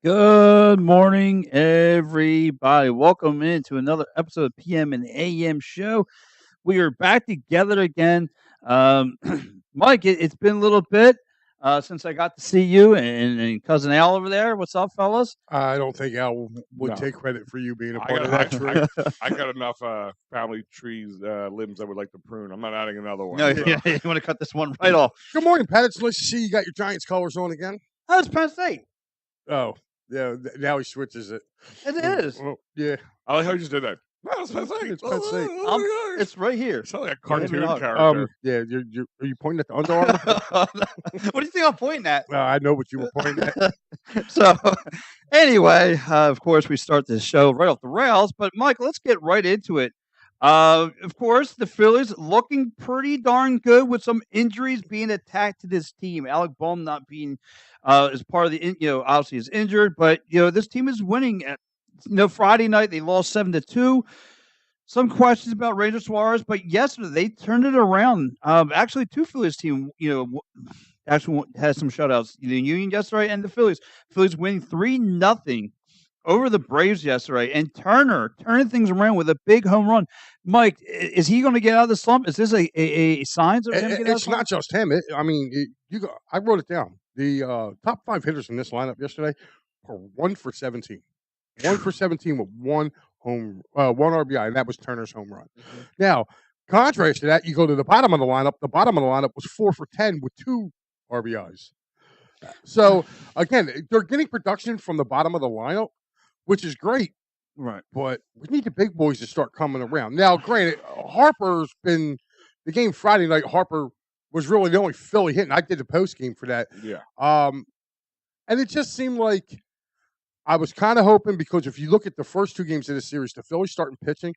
Good morning, everybody. Welcome into another episode of PM and AM show. We are back together again. Um, Mike, it's been a little bit since I got to see you and cousin Al over there. What's up, fellas? I don't think Al would No, take credit for you being a I part got of that tree. I got enough family trees limbs I would like to prune. I'm not adding another one. No, So. yeah, you want to cut this one right off? Good morning, Pat. It's nice to see you got your Giants colors on again. Oh, it's Penn State. Oh, yeah. Now he switches it. It is. Well, yeah, I like how you just did that. No, it's Penn State. It's Penn State. Oh my gosh. It's right here. It's like a Yeah, give me a cartoon hug. character. yeah. You're are you pointing at the Under Armour? What do you think I'm pointing at? I know what you were pointing at. So, anyway, of course, we start this show right off the rails. But, Mike, let's get right into it. Of course, the Phillies looking pretty darn good with some injuries being attacked to this team. Alec Bohm not being as part of obviously is injured, but this team is winning. Friday night they lost 7-2. Some questions about Ranger Suarez, but yesterday they turned it around. Actually, two Phillies team, actually had some shutouts. The Union yesterday and the Phillies. Phillies winning 3-0 over the Braves yesterday, and Turner turning things around with a big home run. Mike, is he going to get out of the slump? Is this a signs of him getting out of the It's slump? not just him. I wrote it down. The top 5 hitters in this lineup yesterday were 1 for 17. 1 for 17 with one RBI, and that was Turner's home run. Mm-hmm. Now, contrast to that, you go to the bottom of the lineup. The bottom of the lineup was 4 for 10 with 2 RBIs. So again, they're getting production from the bottom of the lineup, which is great. Right. But we need the big boys to start coming around. Now, granted, Harper's been the game Friday night. Harper was really the only Philly hit, and I did the post game for that. Yeah. And it just seemed like I was kind of hoping, because if you look at the first 2 games of the series, the Phillies starting pitching,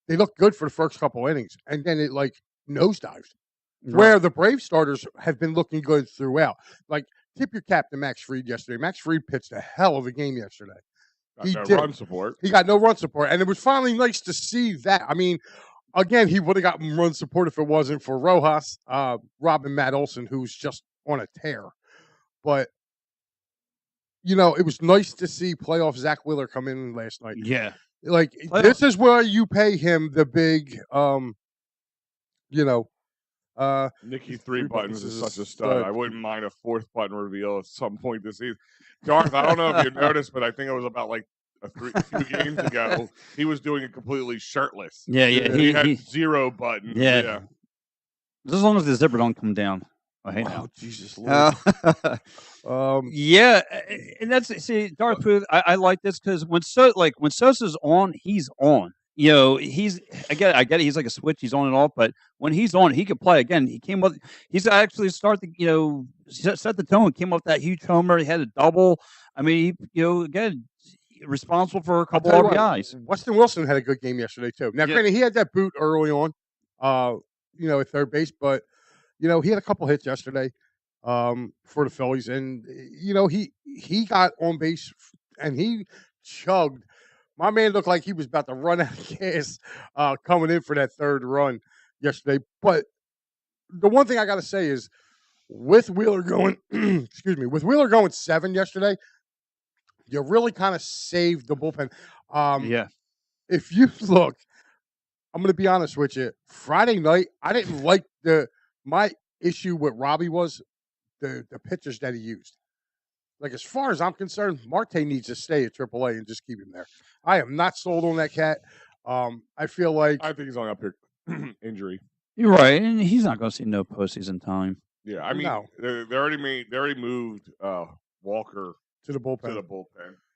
they looked good for the first couple innings, and then it like nosedived. Right. Where the Brave starters have been looking good throughout. Like, tip your cap to Max Fried yesterday. Max Fried pitched a hell of a game yesterday. Got no run support. He got no run support, and it was finally nice to see that. I mean, again, he would have gotten run support if it wasn't for Rojas, Robin Matt Olson, who's just on a tear. But it was nice to see playoff Zach Wheeler come in last night. Yeah. Like, this is where you pay him the big, Nicky Three Buttons is such a stud. I wouldn't mind a 4th button reveal at some point this season. Darth, I don't know if you noticed, but I think it was about like a few games ago. He was doing it completely shirtless. Yeah. He had 0 buttons. Yeah. Just as long as the zipper don't come down. I hate Oh, Jesus Lord. Yeah, and Darth Booth. I like this because when Sosa's on, he's on. I get it. He's like a switch. He's on and off, but when he's on, he could play. Again, he came up. He's actually set the tone. Came up that huge homer. He had a double. I mean, again, responsible for a couple RBIs. Weston Wilson had a good game yesterday too. Now, granted, he had that boot early on, at third base, but he had a couple hits yesterday for the Phillies, and he got on base and he chugged. My man looked like he was about to run out of gas coming in for that third run yesterday. But the one thing I got to say is, with Wheeler going, with Wheeler going 7 yesterday, you really kind of saved the bullpen. Yeah. If you look, I'm going to be honest with you. Friday night, I didn't like my issue with Robbie was the pitchers that he used. Like, as far as I'm concerned, Marte needs to stay at AAA and just keep him there. I am not sold on that cat. I feel like I think he's on up here injury. You're right, and he's not going to see no postseason time. Yeah, I mean, No. they already moved Walker to the bullpen,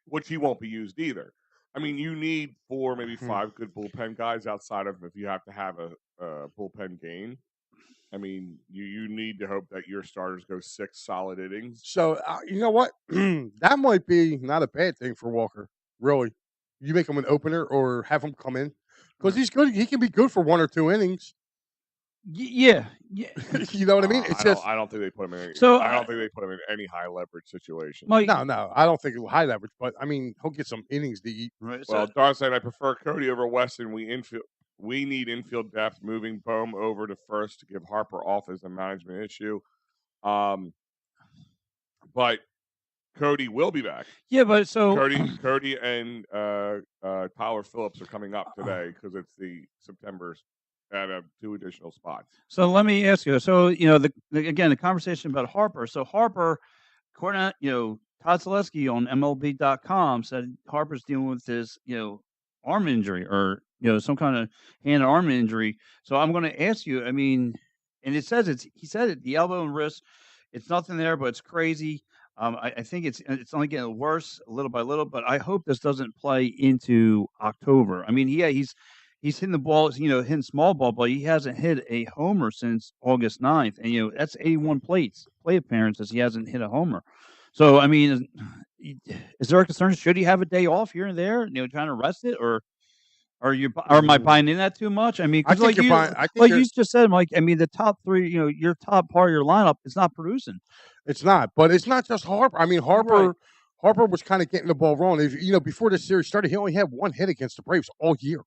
which he won't be used either. I mean, you need 4, maybe 5 good bullpen guys outside of if you have to have a bullpen game. I mean, you need to hope that your starters go 6 solid innings. So, you know what? That might be not a bad thing for Walker, really. You make him an opener or have him come in. Because he's good. He can be good for 1 or 2 innings. Yeah. You know what I mean? It's I don't think they put him in. I don't think they put him in any high leverage situation. Mike, no, I don't think it will high leverage, but I mean, he'll get some innings to eat. right, Well, Dar said I prefer Cody over Weston. We need infield depth. Moving Bohm over to first to give Harper off is a management issue. But Cody will be back. Yeah, but so Cody and Tyler Phillips are coming up today because it's the September at 2 additional spots. So let me ask you. So again, the conversation about Harper. So Harper, according to Todd Zaleski on MLB.com said Harper's dealing with this arm injury or some kind of hand and arm injury. So I'm going to ask you. I mean, and he said the elbow and wrist. It's nothing there, but it's crazy. I think it's only getting worse little by little. But I hope this doesn't play into October. I mean, yeah, he's hitting the ball, hitting small ball, but he hasn't hit a homer since August 9th. And, that's 81 plate appearances. He hasn't hit a homer. So, I mean, is there a concern? Should he have a day off here and there, trying to rest it? Or am I buying in that too much? I mean, I think you're buying. You just said, Mike, I mean, the top three, your top part of your lineup is not producing. It's not. But it's not just Harper. I mean, Harper was kind of getting the ball wrong. Before this series started, he only had one hit against the Braves all year.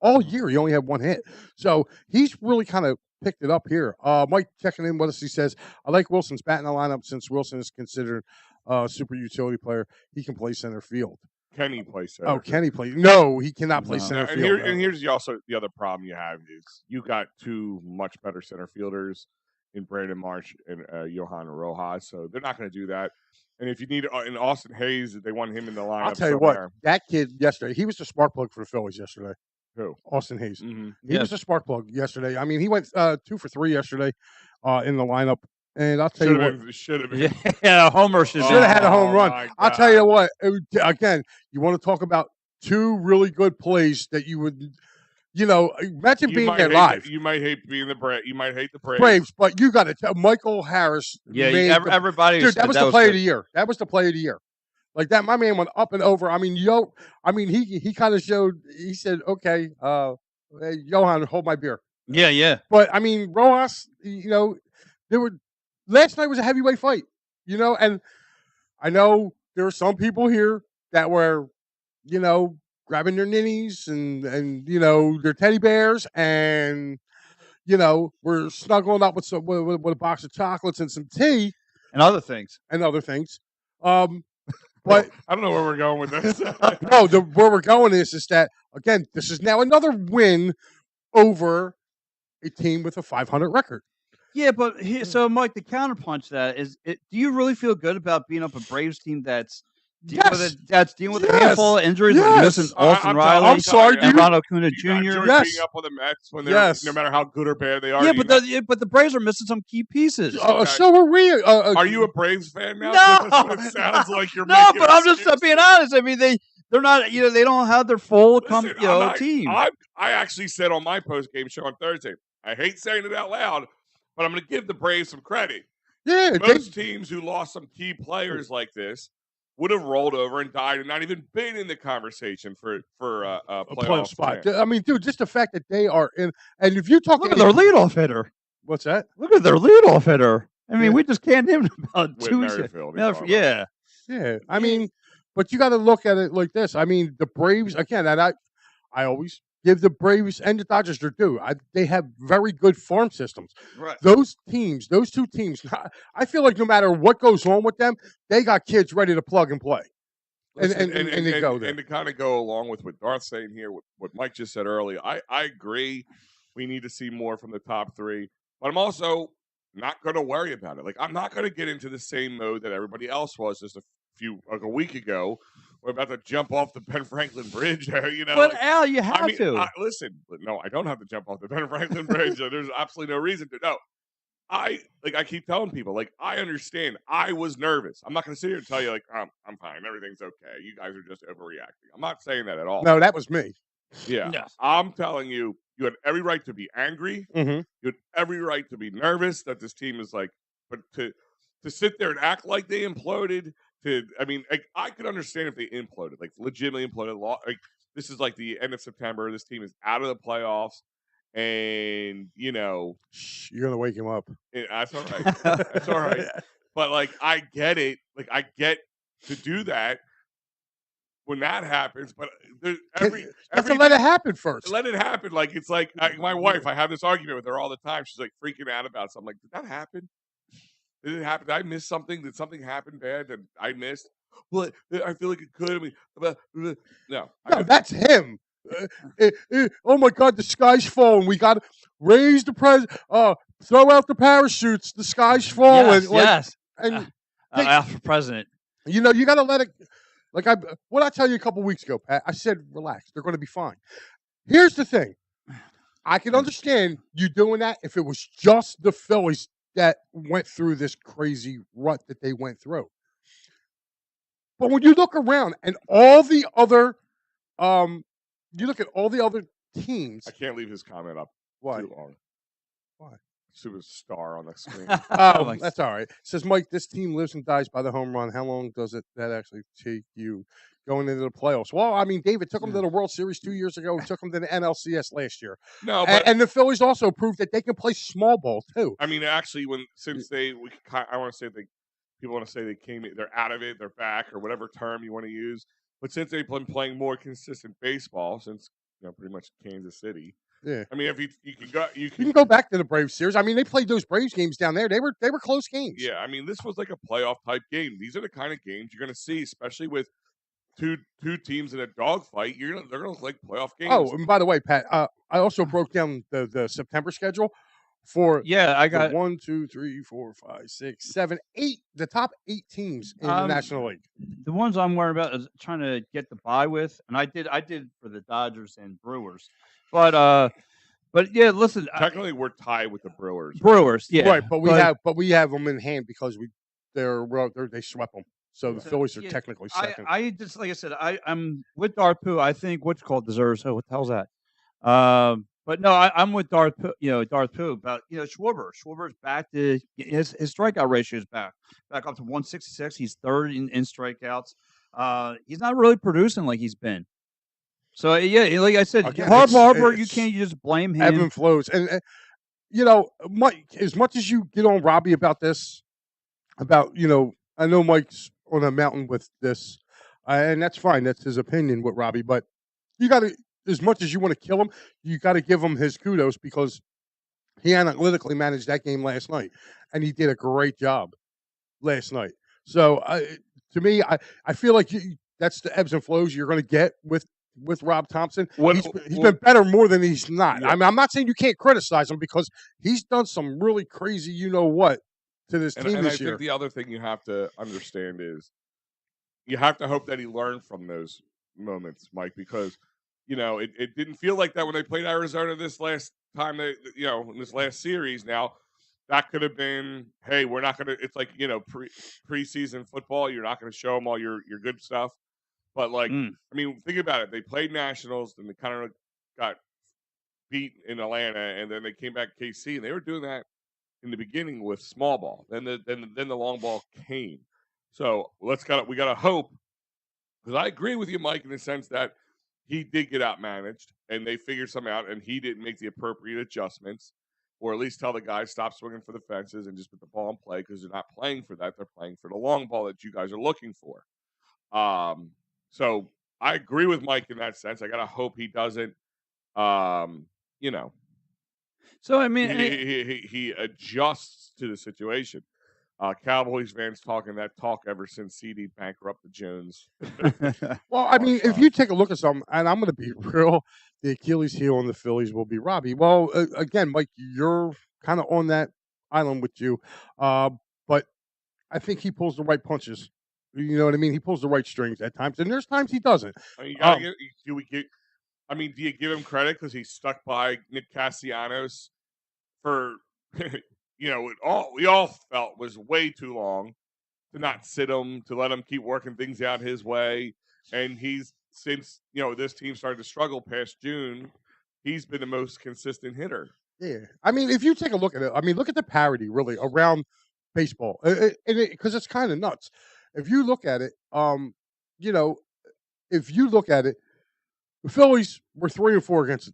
All year, he only had one hit. So he's really kind of picked it up here. Mike checking in with us. He says, I like Wilson's bat in the lineup since Wilson is considered a super utility player. He can play center field. Can he play center? Oh, can he play? No, he cannot play center field. And here's also the other problem you have is you got two much better center fielders in Brandon Marsh and Johan Rojas. So they're not going to do that. And if you need in Austin Hayes, they want him in the lineup. I'll tell you what, that kid yesterday, he was the spark plug for the Phillies yesterday. Who? Austin Hayes. Mm-hmm. He was a spark plug yesterday. I mean, he went 2 for 3 yesterday in the lineup. And I'll tell you what. Should have been. Yeah, homer should have had a home run. I'll tell you what. Again, you want to talk about two really good plays that you would, imagine being there live. You might hate being the Braves. You might hate the Braves, but you got to tell Michael Harris. Yeah, everybody. Dude, that was the play of the year. That was the play of the year. Like that, my man went up and over. I mean, he kind of showed. He said, "Okay, hey, Johan, hold my beer." Yeah. But I mean, Rojas, last night was a heavyweight fight, and I know there are some people here that were, grabbing their ninnies and their teddy bears and we're snuggling up with with a box of chocolates and some tea and other things. But I don't know where we're going with this. No, where we're going is that again, this is now another win over a team with a 500 record. Yeah, but so Mike, the counterpunch to that is, do you really feel good about being up a Braves team that's dealing with a handful of injuries, like missing Austin Riley, I'm sorry, and Ronald Acuna Jr. Being up with the Mets when they're no matter how good or bad they are. Yeah, but the Braves are missing some key pieces. So are we. Are you a Braves fan now? No, that's what it sounds like you're. No, but I'm just being honest. I mean, they're not. They don't have their full team. I actually said on my post game show on Thursday. I hate saying it out loud, but I'm going to give the Braves some credit. Yeah, most teams who lost some key players like this would have rolled over and died and not even been in the conversation for a playoff spot. Stand. I mean, dude, just the fact that they are in, and if you talk at their leadoff hitter, what's that? Look at their leadoff hitter. I mean, we just canned him about Whit 2 Merrifield, Yeah. I mean, but you got to look at it like this. I mean, the Braves again, and I always give the Braves and the Dodgers their due. They have very good farm systems. Right. Those two teams, I feel like no matter what goes on with them, they got kids ready to plug and play. Listen, and they go there. And to kind of go along with what Darth's saying here, what Mike just said earlier, I agree we need to see more from the top three. But I'm also not going to worry about it. Like, I'm not going to get into the same mode that everybody else was just a week ago. We're about to jump off the Ben Franklin Bridge. But Al, you have to. Listen, no, I don't have to jump off the Ben Franklin Bridge. There's absolutely no reason to. No, I keep telling people, I understand. I was nervous. I'm not going to sit here and tell you, I'm fine. Everything's okay. You guys are just overreacting. I'm not saying that at all. No, that was me. Yeah. Yes. I'm telling you, you had every right to be angry. Mm-hmm. You had every right to be nervous that this team is but to sit there and act like they imploded. I could understand if they imploded, legitimately imploded. This is the end of September. This team is out of the playoffs, and Shh, you're gonna wake him up. That's all right. That's all right. But I get it. I get to do that when that happens. But have to let it happen first. Let it happen. It's my wife. I have this argument with her all the time. She's freaking out about something. Did that happen? Did it happen? Did I miss something? Did something happen bad that I missed? Well, I feel like it could. I mean, no. No, that's him. Oh my God, the sky's falling. We got to raise the throw out the parachutes. The sky's falling. Yes. And out for president. You got to let it. Like what I tell you a couple weeks ago, Pat. I said, relax. They're going to be fine. Here's the thing. I can understand you doing that if it was just the Phillies that went through this crazy rut that they went through. But when you look around and all the other, you look at all the other teams. I can't leave his comment up too long. Why? Superstar on the screen. That's all right. It says, Mike, this team lives and dies by the home run. How long does that actually take you going into the playoffs? Well, I mean, David took them to the World Series 2 years ago. He took them to the NLCS last year. No, but and the Phillies also proved that they can play small ball too. I mean, actually, I want to say people want to say they're out of it, they're back, or whatever term you want to use. But since they've been playing more consistent baseball since pretty much Kansas City. Yeah, I mean, if you can go back to the Braves series. I mean, they played those Braves games down there. They were close games. Yeah, I mean, this was like a playoff type game. These are the kind of games you're going to see, especially with two teams in a dogfight. They're going to like playoff games. Oh, and by the way, Pat, I also broke down the September schedule for I got 1, 2, 3, 4, 5, 6, 7, 8. The top 8 teams in the National League. The ones I'm worried about is trying to get the bye with, and I did for the Dodgers and Brewers, but yeah, listen. Technically, we're tied with the Brewers. Yeah, right. But we have them in hand because they swept them. So the Phillies are technically second. I just like I said, I'm with Darth Pooh. I think what's called deserves. Oh, what the hell's that? But no, I'm with Darth Pooh about Schwarber. Schwarber's back to his strikeout ratio is back up to 166. He's third in strikeouts. He's not really producing like he's been. So yeah, like I said, Harper, you can't just blame him. Ebb and flows, and Mike. As much as you get on Robbie about this, I know Mike's on a mountain with this, and that's fine. That's his opinion with Robbie, but you got to. As much as you want to kill him, you got to give him his kudos because he analytically managed that game last night, and he did a great job last night. So, to me, I feel like that's the ebbs and flows you're going to get with Rob Thompson. He's been better more than he's not. Yeah. I mean, I'm not saying you can't criticize him because he's done some really crazy, to this team this year. I think the other thing you have to understand is you have to hope that he learned from those moments, Mike, because it didn't feel like that when they played Arizona this last time. In this last series. Now that could have been, hey, we're not going to. It's like preseason football. You're not going to show them all your good stuff. But I mean, think about it. They played Nationals, and they kind of got beat in Atlanta, and then they came back to KC, and they were doing that in the beginning with small ball. Then the long ball came. So we got to hope, because I agree with you, Mike, in the sense that he did get outmanaged, and they figured something out, and he didn't make the appropriate adjustments, or at least tell the guys stop swinging for the fences and just put the ball in play, because they're not playing for that. They're playing for the long ball that you guys are looking for. So I agree with Mike in that sense. I gotta hope he doesn't. So I mean, he adjusts to the situation. Cowboys fans talking that talk ever since CD bankrupted Jones. Well, I mean, if you take a look at something, and I'm going to be real, the Achilles heel on the Phillies will be Robbie. Well, again, Mike, you're kind of on that island with you, but I think he pulls the right punches. You know what I mean? He pulls the right strings at times, and there's times he doesn't. I mean, do you give him credit because he stuck by Nick Castellanos for we all felt was way too long to not sit him, to let him keep working things out his way, and he's since this team started to struggle past June, he's been the most consistent hitter. Yeah, I mean, if you take a look at it, I mean, look at the parity really around baseball, because it's kind of nuts. If you look at it, the Phillies were 3-4 against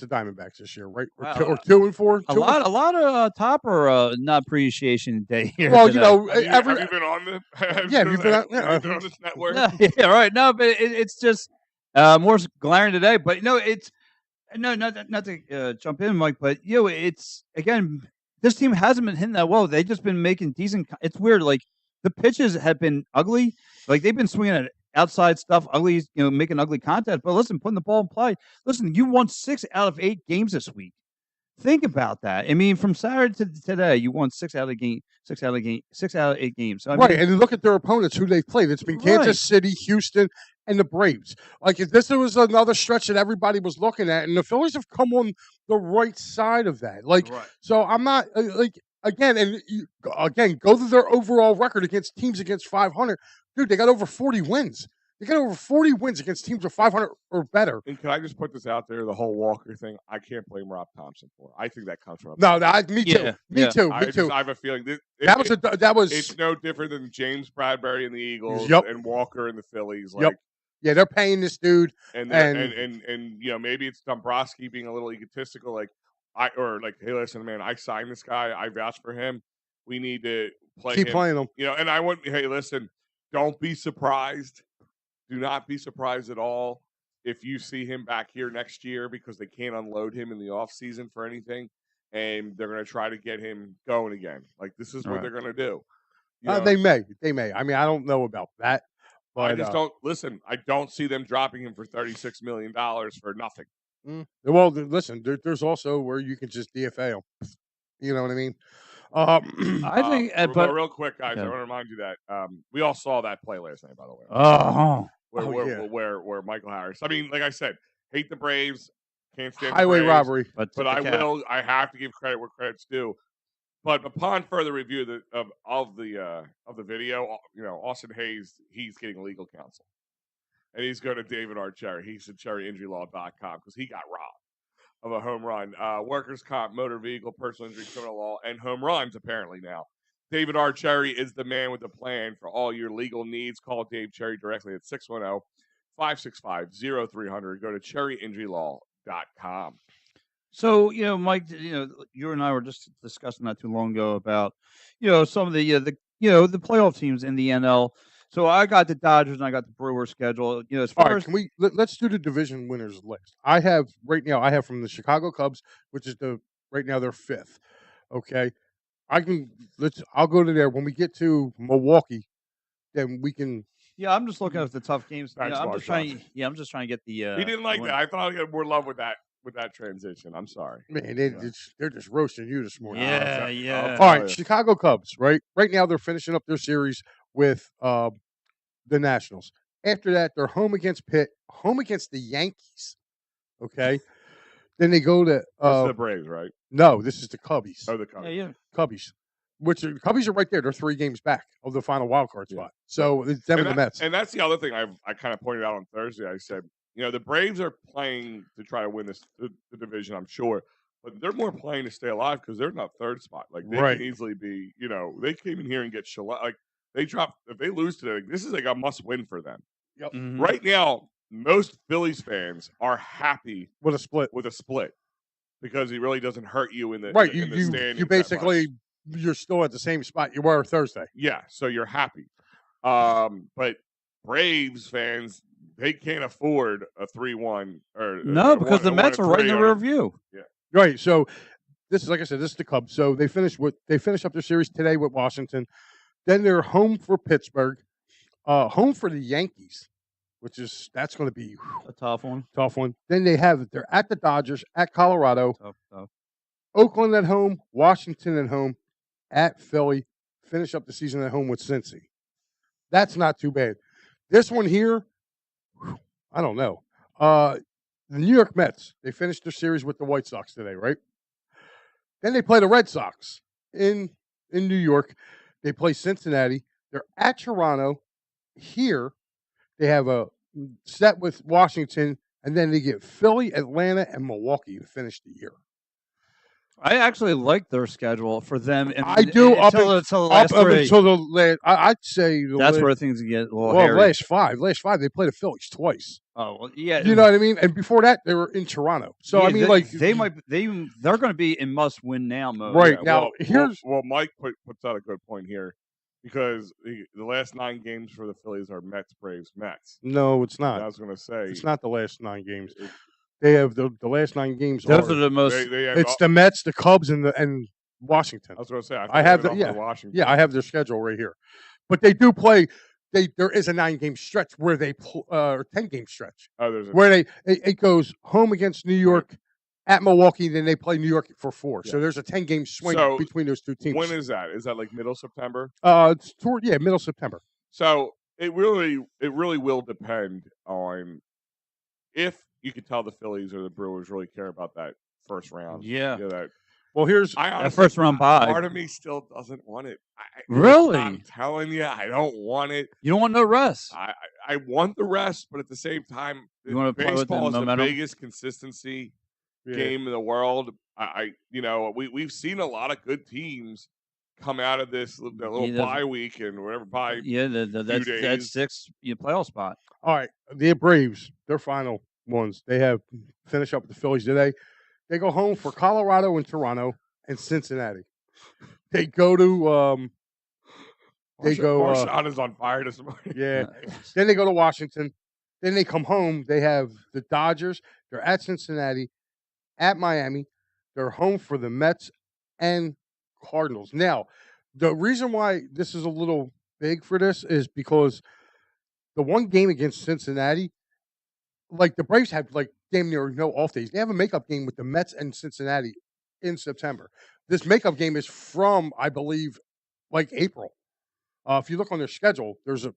the Diamondbacks this year, right? Or 2-4. A lot of Topper not appreciation day here. Well, today. Have you been on the? Have you been on this network? Yeah, right. No, but it's just more glaring today. But it's not to jump in, Mike. But it's again this team hasn't been hitting that well. They've just been making decent. It's weird. Like the pitches have been ugly. Like they've been swinging at outside stuff, ugly. Making ugly contact. But listen, putting the ball in play. Listen, you won 6 out of 8 games this week. Think about that. I mean, from Saturday to today, you won 6 out of 8 games. So, I Right, mean, and look at their opponents who they've played. It's been Kansas City, Houston, and the Braves. Like if this was another stretch that everybody was looking at, and the Phillies have come on the right side of that. Like, so I'm not again, again, go to their overall record against teams against 500. Dude, they got over 40 wins. They got over 40 wins against teams of 500 or better. And can I just put this out there? The whole Walker thing, I can't blame Rob Thompson for. I think that comes from me too. Me too. I have a feeling that was. It's no different than James Bradbury and the Eagles and Walker and the Phillies. Like, yeah, they're paying this dude, and maybe it's Dombrowski being a little egotistical, hey, listen, man, I signed this guy, I vouched for him. We need to keep playing him. And I want. Hey, listen, don't be surprised. Do not be surprised at all if you see him back here next year because they can't unload him in the offseason for anything, and they're going to try to get him going again. Like, this is what they're going to do. They may. I mean, I don't know about that. But, I just don't – listen, I don't see them dropping him for $36 million for nothing. Well, listen, there's also where you can just DFA him. You know what I mean? I think but real quick, guys, I want to remind you that we all saw that play last night, by the way. Where Michael Harris. I mean, like I said, hate the Braves, can't stand highway the Braves, robbery, but I have to give credit where credit's due. But upon further review of the video, Austin Hayes, he's getting legal counsel, and he's going to David R. Cherry. He's at cherryinjurylaw.com because he got robbed of a home run, workers' comp, motor vehicle, personal injury, criminal law, and home runs apparently now. David R. Cherry is the man with the plan for all your legal needs. Call Dave Cherry directly at 610-565-0300. Go to cherryinjurylaw.com. So, Mike, you and I were just discussing not too long ago about, some of the playoff teams in the NL. So I got the Dodgers and I got the Brewers schedule. As far as let's do the division winners list. I have from the Chicago Cubs, which is right now they're 5th. Okay. I'll go to there when we get to Milwaukee, then we can. Yeah, I'm just looking at the tough games. I'm just trying to get the. He didn't like that. I thought I'd get more love with that transition. I'm sorry. Man, they're just roasting you this morning. Yeah. All right, Chicago Cubs. Right now they're finishing up their series with the Nationals. After that, they're home against Pitt, home against the Yankees. Okay. Then they go to this is the Braves, right? No, this is the Cubbies. Oh, the Cubbies. Yeah. Cubbies. The Cubbies are right there. They're 3 games back of the final wild card spot. So it's them and the Mets. And that's the other thing I kind of pointed out on Thursday. I said, the Braves are playing to try to win the division, I'm sure. But they're more playing to stay alive because they're not 3rd spot. Like, they can easily be, they came in here and get shellacked. Like, if they lose today, this is like a must win for them. Yep. Mm-hmm. Right now, most Phillies fans are happy with a split. Because it really doesn't hurt you in the in the standings. You basically you're still at the same spot you were Thursday. Yeah, so you're happy. But Braves fans, they can't afford a 3-1 or because the Mets are right in the rear view. Yeah. Right. So this is, like I said, this is the Cubs. So they finish up their series today with Washington. Then they're home for Pittsburgh, home for the Yankees, that's going to be a tough one. Then they're at the Dodgers, at Colorado, tough. Oakland at home, Washington at home, at Philly, finish up the season at home with Cincy. That's not too bad. This one here, I don't know. The New York Mets, they finished their series with the White Sox today, right? Then they play the Red Sox in New York. They play Cincinnati. They're at Toronto. Here, they have a set with Washington, and then they get Philly, Atlanta, and Milwaukee to finish the year. I actually like their schedule for them. I do until the last three. Until the last. I'd say that's where things get a little hairy. Last five, they played the Phillies twice. Oh well, yeah. You know what I mean? And before that, they were in Toronto. So I mean, they're going to be in must-win now mode. Right yeah, now, Mike puts out a good point here because the last 9 games for the Phillies are Mets, Braves, Mets. No, it's not. I was going to say it's not the last 9 games. They have the last 9 games. Those are the most. It's the Mets, the Cubs, and Washington. I was going to say I have Washington. Yeah, I have their schedule right here. But they do play. There is a 9-game stretch where they or 10-game stretch where it goes home against New York, at Milwaukee, then they play New York for 4. Yeah. So there's a 10-game swing between those two teams. When is that? Is that like middle September? It's middle September. So it really will depend on if you could tell the Phillies or the Brewers really care about that first round. Yeah. Well, here's that first round bye. Part of me still doesn't want it. Really? I'm telling you, I don't want it. You don't want no rest. I want the rest, but at the same time, you want to play with the momentum? The biggest consistency game in the world. We've seen a lot of good teams come out of this little bye week and whatever bye. Yeah, that 6 playoff spot. All right, the Braves, their final ones. They have finished up with the Phillies today. They go home for Colorado and Toronto and Cincinnati. They go to Marshawn is on fire this morning. Yeah. Then they go to Washington. Then they come home. They have the Dodgers. They're at Cincinnati, at Miami. They're home for the Mets and Cardinals. Now, the reason why this is a little big for this is because the one game against Cincinnati, like the Braves have like damn near no off days. They have a makeup game with the Mets and Cincinnati in September. This makeup game is from, I believe, like April. If you look on their schedule, there's a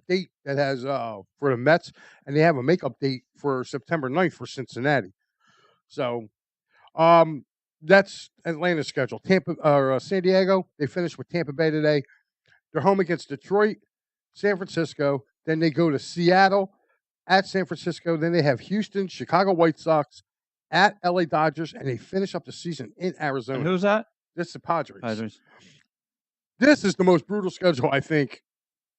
date that has for the Mets, and they have a makeup date for September 9th for Cincinnati. So that's Atlanta's schedule. Tampa or San Diego, they finished with Tampa Bay today. They're home against Detroit, San Francisco. Then they go to Seattle, at San Francisco. Then they have Houston, Chicago White Sox, at LA Dodgers, and they finish up the season in Arizona. And who's that? This is the Padres. This is the most brutal schedule, I think,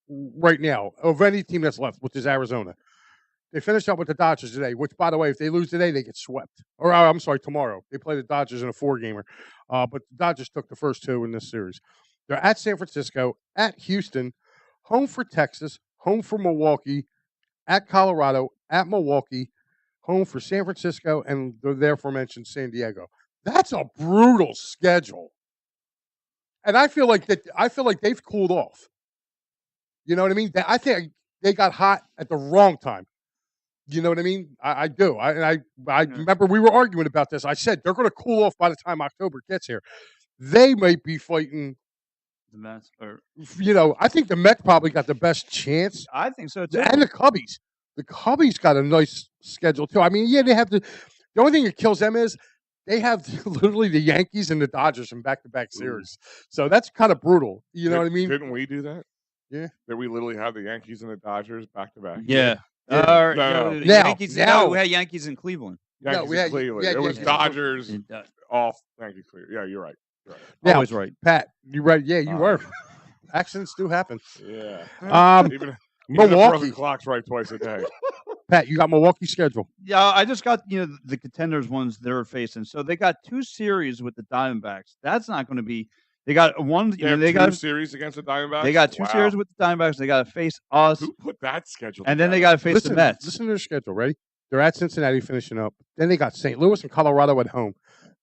right now of any team that's left, which is Arizona. They finished up with the Dodgers today, which, by the way, if they lose today, they get swept. Or, I'm sorry, tomorrow. They play the Dodgers in a 4-gamer. But the Dodgers took the first 2 in this series. They're at San Francisco, at Houston, home for Texas, home for Milwaukee, at Colorado, at Milwaukee, home for San Francisco, and the therefore mentioned San Diego. That's a brutal schedule. And I feel like they've cooled off. You know what I mean? I think they got hot at the wrong time. You know what I mean? I do. I remember we were arguing about this. I said they're going to cool off by the time October gets here. They might be fighting the Mets. I think the Mets probably got the best chance. I think so too. And the Cubbies. The Cubbies got a nice schedule too. I mean, yeah, they have the only thing that kills them is they have literally the Yankees and the Dodgers in back-to-back series. So that's kind of brutal. You know what I mean? Didn't we do that? Yeah. Did we literally have the Yankees and the Dodgers back-to-back? Yeah. No. Now we had Yankees in Cleveland. Yankees in Cleveland. It was Dodgers off Yankees Cleveland. Yeah, you're right. Now, always right. Pat, you right. Yeah, you were. Accidents do happen. Yeah. Even Milwaukee. Broken clock's right twice a day. Pat, you got Milwaukee schedule. Yeah, I just got the contenders ones they're facing. So they got 2 series with the Diamondbacks. That's not going to be. They got one. They got 2 series against the Diamondbacks. They got 2 series with the Diamondbacks. They got to face us. Who put that schedule? And then they got to face the Mets. Listen to their schedule. Ready? They're at Cincinnati finishing up. Then they got St. Louis and Colorado at home.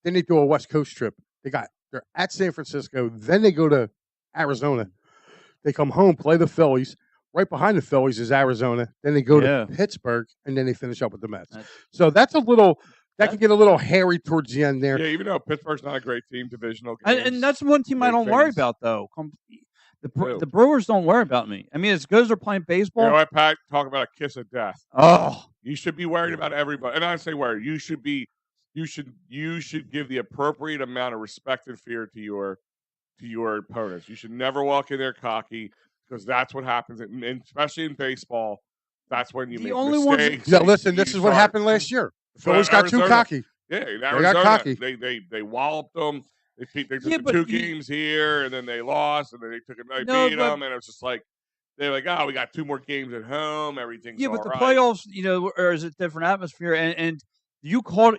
Then they do a West Coast trip. They're at San Francisco. Then they go to Arizona. They come home, play the Phillies. Right behind the Phillies is Arizona. Then they go to Pittsburgh, and then they finish up with the Mets. So that's a little. That can get a little hairy towards the end there. Yeah, even though Pittsburgh's not a great team, divisional games, and that's one team I don't worry about though. The Brewers don't worry about me. I mean, as good as they're playing baseball. You know what, Pat? Talk about a kiss of death. Oh, you should be worried about everybody. And I say worried. You should be. You should give the appropriate amount of respect and fear to your opponents. You should never walk in there cocky because that's what happens, and especially in baseball. That's when you make mistakes. Yeah, listen, this is what happened last year. The Phillies got too cocky. Yeah, in Arizona, they got cocky. They walloped them. They took the 2 games here, and then they lost, and then they beat them, and it was just like they're like, oh, we got 2 more games at home. Everything's but the right. playoffs, is a different atmosphere, and you called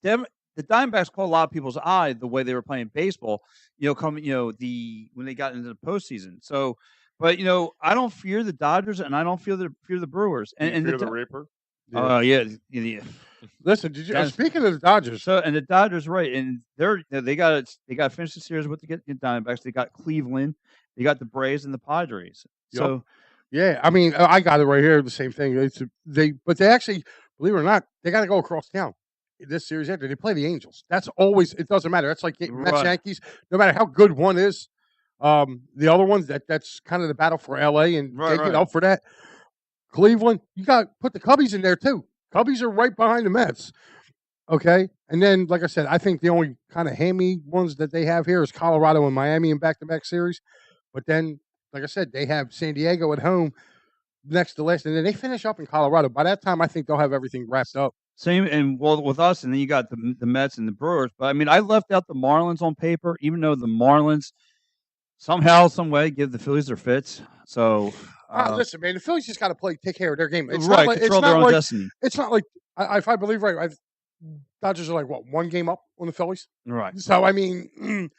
them. The Diamondbacks caught a lot of people's eye the way they were playing baseball. When they got into the postseason. So, but I don't fear the Dodgers, and I don't fear the Brewers. And fear the Reaper. Yeah. Listen, did you? Dennis- Speaking of the Dodgers, So and the Dodgers, right? And they got to finish the series with the Diamondbacks. They got Cleveland, they got the Braves and the Padres. Yep. So yeah, I mean, I got it right here. The same thing. But they actually, believe it or not, they got to go across town this series after they play the Angels. That's always. It doesn't matter. That's like Mets Right. Yankees. No matter how good one is, the other ones that's kind of the battle for LA, and they get up for that. Cleveland, you got to put the Cubbies in there too. Cubbies are right behind the Mets. Okay, and then like I said, I think the only kind of hammy ones that they have here is Colorado and Miami in back-to-back series. But then, like I said, they have San Diego at home next to last, and then they finish up in Colorado. By that time, I think they'll have everything wrapped up. same and with us, and then you got the Mets and the Brewers. But I mean, I left out the Marlins on paper, even though the Marlins somehow, some way, give the Phillies their fits. So listen, man, the Phillies just got to take care of their game. It's right, not like, control their own destiny. It's not like if I believe right, Dodgers are like what, 1 game up on the Phillies, right? So I mean,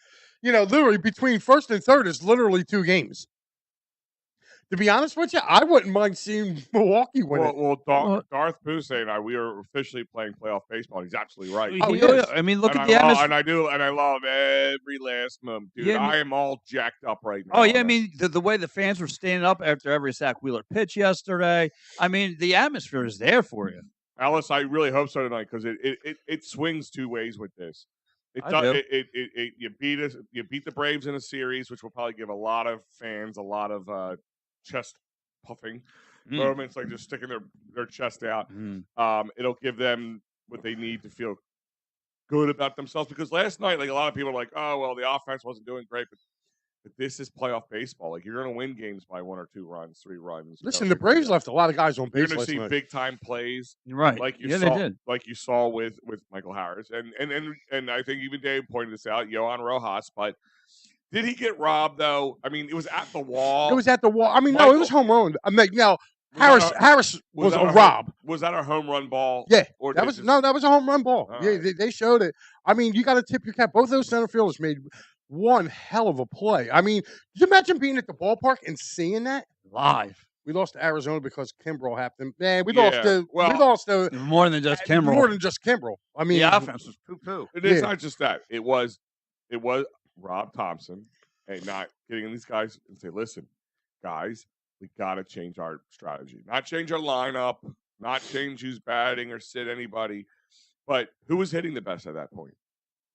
literally between first and third is literally 2 games. To be honest with you, I wouldn't mind seeing Milwaukee win it. Well, Darth Puse and I, we are officially playing playoff baseball. He's absolutely right. Oh, yes. I mean, look and at the atmosphere. And I love every last moment, dude. Yeah, I am all jacked up right now. Oh yeah, I mean the way the fans were standing up after every Zach Wheeler pitch yesterday. I mean, the atmosphere is there for you. Alice, I really hope so tonight because it swings 2 ways with this. You beat the Braves in a series, which will probably give a lot of fans a lot of chest puffing moments, like just sticking their chest out. It'll give them what they need to feel good about themselves, because last night, like, a lot of people are like, oh well, the offense wasn't doing great, but this is playoff baseball. Like, you're going to win games by 1 or 2 runs, 3 runs. Listen, the Braves left a lot of guys on base. You're going to see big time plays, right? Like they did. Like you saw with Michael Harris, and I think even Dave pointed this out, Yohan Rojas. But did he get robbed though? I mean, it was at the wall. It was at the wall. I mean, no, it was home run. I mean, now Harris was a rob. Was that a home run ball? Yeah, that was a home run ball. Yeah, right. they showed it. I mean, you got to tip your cap. Both those center fielders made one hell of a play. I mean, could you imagine being at the ballpark and seeing that live? We lost to Arizona because Kimbrel happened. Man, we lost to more than just Kimbrel. More than just Kimbrel. I mean, the offense was poo-poo. It's not just that. It was Rob Thompson and not getting these guys and say, listen, guys, we got to change our strategy. Not change our lineup, not change who's batting or sit anybody. But who was hitting the best at that point?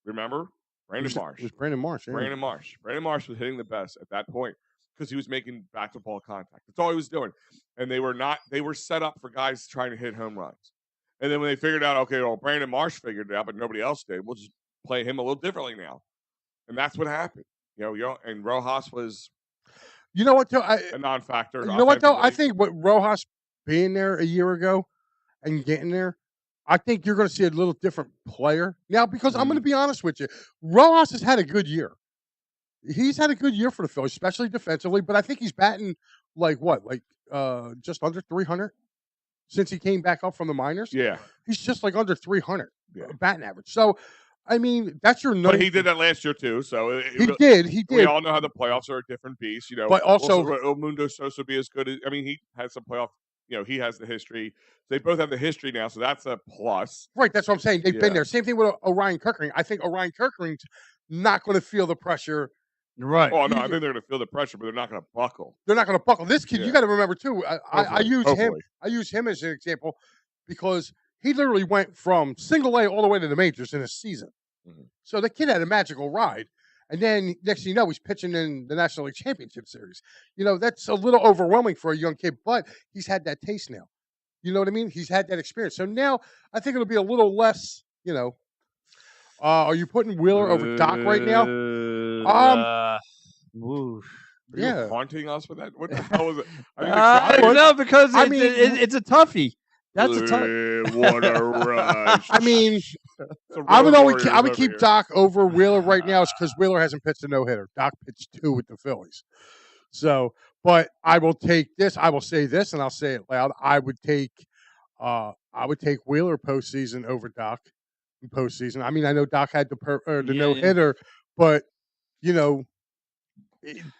Remember? Brandon Marsh. It was Brandon Marsh. Yeah. Brandon Marsh. Brandon Marsh was hitting the best at that point because he was making back-to-ball contact. That's all he was doing. And they were set up for guys trying to hit home runs. And then when they figured out, okay, well, Brandon Marsh figured it out, but nobody else did, we'll just play him a little differently now. And that's what happened. And Rojas was a non-factor. You know what, though? I think what Rojas being there a year ago and getting there, I think you're going to see a little different player now, because I'm going to be honest with you. Rojas has had a good year. He's had a good year for the Phillies, especially defensively, but I think he's batting just under 300 since he came back up from the minors. Yeah. He's just like under 300 batting average. So, I mean, that's your number. But he did that last year too. So he did. We all know how the playoffs are a different beast, But also, will Mundo Sosa be as good as? I mean, he had some playoff. He has the history. They both have the history now, so that's a plus. Right, that's what I'm saying. They've been there. Same thing with Orion Kirkering. I think Orion Kirkering's not going to feel the pressure. Right. Oh no, I think they're going to feel the pressure, but they're not going to buckle. They're not going to buckle. This kid, you got to remember too. I use him. I use him as an example because he literally went from single A all the way to the majors in a season. Mm-hmm. So the kid had a magical ride. And then next thing you know, he's pitching in the National League Championship Series. That's a little overwhelming for a young kid, but he's had that taste now. You know what I mean? He's had that experience. So now I think it'll be a little less, are you putting Wheeler over Doc right now? Are you haunting us with that? What the hell was it? No, because it's a toughie. That's a tough. What a rush! I mean, I would keep Doc over Wheeler right now, because Wheeler hasn't pitched a no-hitter. Doc pitched 2 with the Phillies. So, but I will take this. I will say this, and I'll say it loud. I would take Wheeler postseason over Doc in postseason. I mean, I know Doc had the no-hitter, but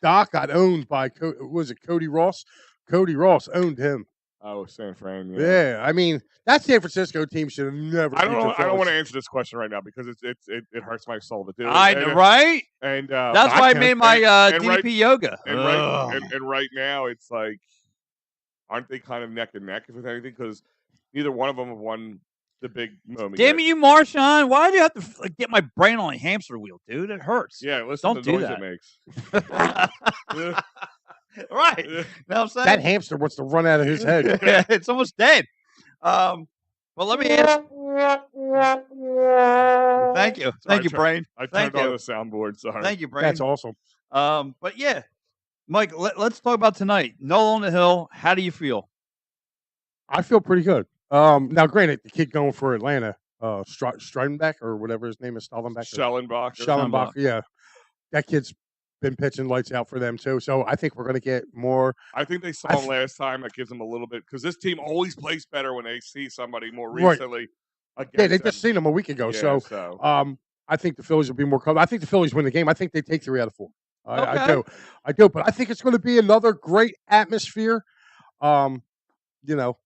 Doc got owned by Cody Ross. Cody Ross owned him. Oh, San Fran. Yeah, I mean that San Francisco team should have never. I don't know. beat the I don't want to Phillies. answer this question right now because it hurts my soul to do it. I know, right? And That's I why I can. made my and DDP yoga. and right now it's like, aren't they kind of neck and neck if anything? Because neither one of them have won the big moment. Damn yet. you, Marshawn! Why do you have to get my brain on a hamster wheel, dude? It hurts. Yeah, listen to Don't the do noise that. it makes. Right. You know what I'm saying? That hamster wants to run out of his head. It's almost dead. Well, let me ask. Thank you. Thank you, Brain. I Thank turned on you. the soundboard. Sorry. Thank you, Brain. That's awesome. But yeah, Mike, let's talk about tonight. Nola on the Hill. How do you feel? I feel pretty good. Now, granted, the kid going for Atlanta, Streidenbach or whatever his name is, Schellenbach. Schellenbach. Yeah, that kid's been pitching lights out for them too. So I think we're going to get more. I think they saw him last time. That gives them a little bit because this team always plays better when they see somebody more Right. recently. Yeah, they just seen him a week ago. Yeah, so I think the Phillies will be more comfortable. I think the Phillies win the game. I think they take 3 out of 4. I Okay. do. But I think it's going to be another great atmosphere. You know,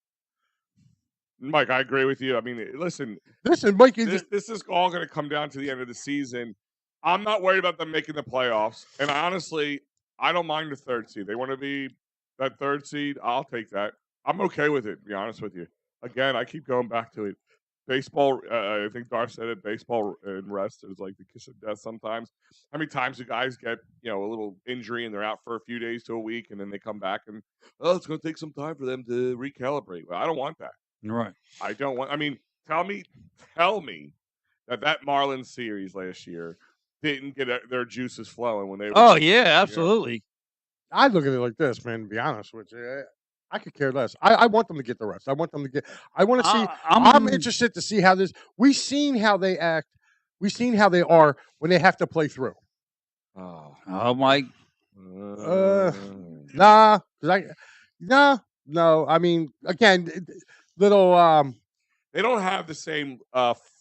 Mike, I agree with you. I mean, listen, Mike. This is all going to come down to the end of the season. I'm not worried about them making the playoffs, and honestly, I don't mind the 3rd seed. They want to be that 3rd seed. I'll take that. I'm okay with it. To be honest with you. Again, I keep going back to it. Baseball. I think Darth said it. Baseball and rest is like the kiss of death. Sometimes. How many times do guys get a little injury and they're out for a few days to a week, and then they come back and it's going to take some time for them to recalibrate. Well, I don't want that. Right. I don't want. I mean, tell me that Marlins series last year didn't get their juices flowing when they. Oh yeah, absolutely. I look at it like this, man. To be honest with you, I could care less. I want them to get the rest. I want them to get. I want to see. I'm interested to see how this. We've seen how they act. We've seen how they are when they have to play through. Oh Mike. Nah, no. I mean, again, little. They don't have the same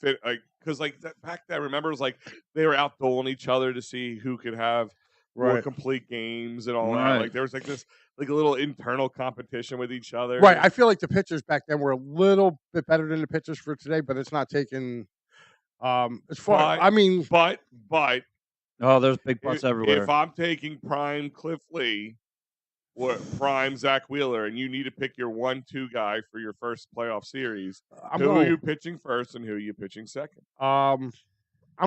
fit, like because back then. Remember, it was like they were out doling each other to see who could have more complete games and all that. Like there was this a little internal competition with each other. Right. I feel like the pitchers back then were a little bit better than the pitchers for today, but it's not taking. As far, I mean, but oh, there's big butts everywhere. If I'm taking prime Cliff Lee, or prime Zach Wheeler, and you need to pick your 1-2 guy for your first playoff series, who are you pitching first and who are you pitching second? I'm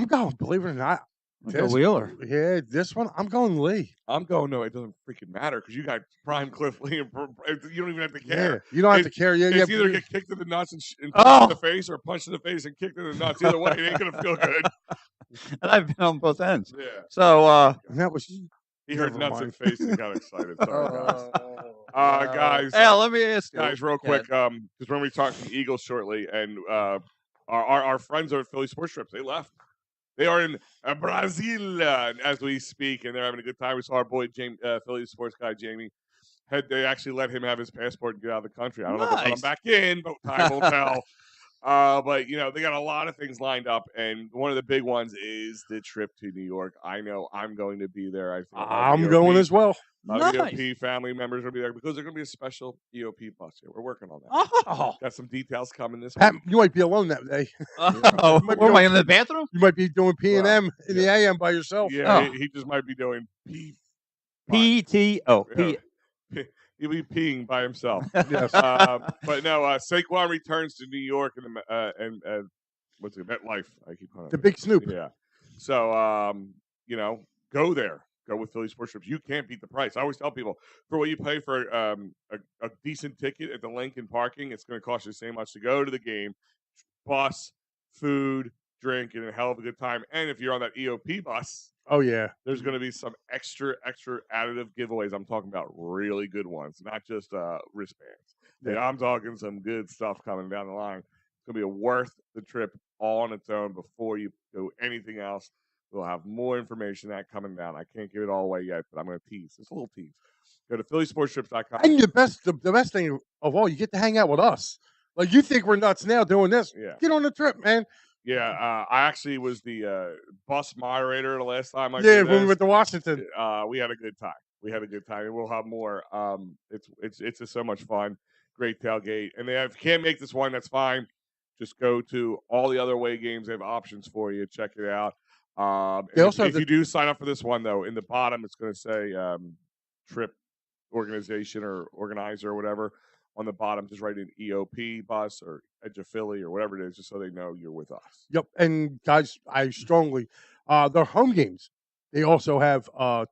going. Believe it or not, Wheeler. Yeah, this one I'm going Lee. I'm going. No, it doesn't freaking matter because you got prime Cliff Lee, and you don't even have to care. Yeah, you don't have to care. Yeah, it's either get kicked in the nuts and punched in the face, or punched in the face and kicked in the nuts. Either way, it ain't gonna feel good. And I've been on both ends. Yeah. So that was. He heard nuts and face and got excited. Sorry, guys. Hey, let me ask you, guys, real quick, because when we talk to the Eagles shortly, and our friends are at Philly Sports Trips, they left. They are in Brazil as we speak, and they're having a good time. We saw our boy Philly Sports guy Jamie. They actually let him have his passport and get out of the country. I don't know if they'll let him back in, but time will tell. But they got a lot of things lined up, and one of the big ones is the trip to New York. I know I'm going to be there. I think I'm going as well. EOP family members will be there because there's going to be a special EOP bus here. We're working on that. Oh, got some details coming this Pat, week. You might be alone that day. Oh, what am I in the bathroom? You might be doing P&M in the AM by yourself. Yeah, he just might be doing PTO. He'll be peeing by himself. Yes. But no, Saquon returns to New York and what's it? MetLife. I keep calling it the Big Snoop. Yeah. So go there. Go with Philly Sports Trips. You can't beat the price. I always tell people for what you pay for a decent ticket at the Lincoln parking, it's going to cost you the same much to go to the game, bus, food, drink, and a hell of a good time. And if you're on that EOP bus. Oh, yeah. There's going to be some extra additive giveaways. I'm talking about really good ones, not just wristbands. Yeah, I'm talking some good stuff coming down the line. It's going to be worth the trip all on its own before you do anything else. We'll have more information that coming down. I can't give it all away yet, but I'm going to tease. It's a little tease. Go to phillysportstrips.com. And the best thing of all, you get to hang out with us. Like, you think we're nuts now doing this. Yeah. Get on the trip, man. Yeah, I actually was the bus moderator the last time I did Yeah, this. when we went to Washington. We had a good time. And we'll have more. It's just so much fun. great tailgate. And if you can't make this one, that's fine. Just go to all the other away games. They have options for you. Check it out. They also if you do sign up for this one, though, in the bottom it's going to say trip organization or organizer or whatever. On the bottom, just write in EOP bus or Edge of Philly or whatever it is, just so they know you're with us. Yep, and guys, I strongly their home games. They also have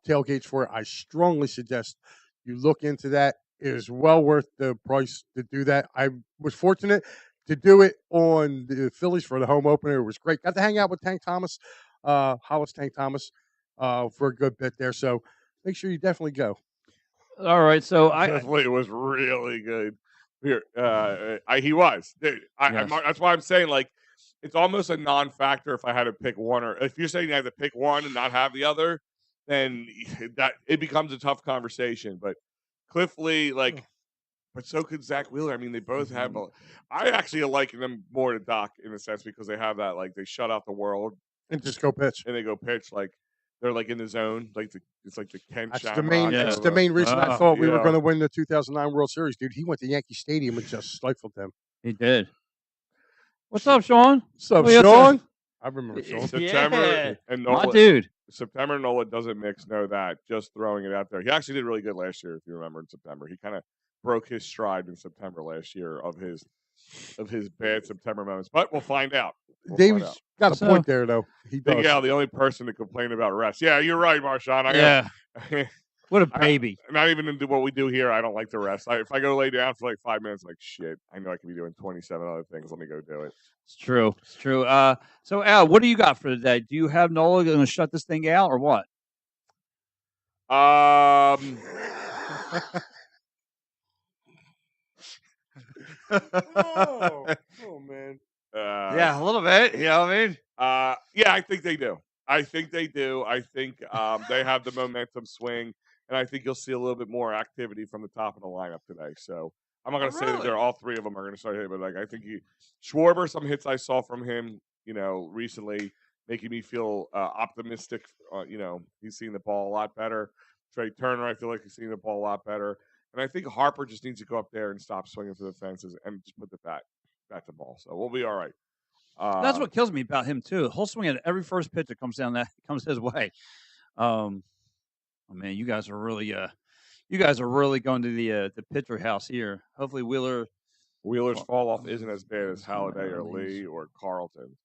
tailgates for it. I strongly suggest you look into that. It is well worth the price to do that. I was fortunate to do it on the Phillies for the home opener. It was great. Got to hang out with Tank Thomas, Hollis Tank Thomas, for a good bit there. So make sure you definitely go. All right, so Definitely was really good. Here, he was. Dude, Yes. that's why I'm saying, like, it's almost a non-factor if I had to pick one, or if you're saying you have to pick one and not have the other, then that it becomes a tough conversation. But Cliff Lee, like, but so could Zach Wheeler. I mean, they both have. I actually liken them more to Doc in a sense because they have that, like, they shut out the world and just go pitch, and they go pitch like. They're like in the zone, like it's like the Kent. That's Shamrock the main. Yeah. That's the main reason I thought we were Yeah. going to win the 2009 World Series, dude. He went to Yankee Stadium and just stifled them. he did. What's up, Sean? What's up, What you up to? Sean? I remember Sean. September Yeah. and My Nola, dude. September Nola doesn't mix. Know that. Just throwing it out there. He actually did really good last year, if you remember, in September. He kind of broke his stride in September last year of his bad September moments. But we'll find out. David's got a point there, though. He does. Big Al, the only person to complain about rest. Yeah, you're right, Marshawn. Yeah. What a baby. Not even into what we do here. I don't like to rest. If I go lay down for like 5 minutes, I'm like, shit, I know I could be doing 27 other things. Let me go do it. It's true. It's true. So Al, what do you got for today? Do you have Nola going to shut this thing out or what? Oh man. Yeah, a little bit. You know what I mean? Yeah, I think they do. I think they they have the momentum swing, and I think you'll see a little bit more activity from the top of the lineup today. So I'm not going to say that they're all three of them are going to start hitting, but like I think Schwarber, some hits I saw from him, recently, making me feel optimistic. He's seen the ball a lot better. Trey Turner, I feel like he's seeing the ball a lot better, and I think Harper just needs to go up there and stop swinging for the fences and just put the bat to ball. So we'll be all right. That's what kills me about him too. He'll swing at every first pitch that comes his way. Oh man, you guys are really going to the pitcher house here. Hopefully Wheeler's fall off isn't as bad as Halladay or Lee or Carlton.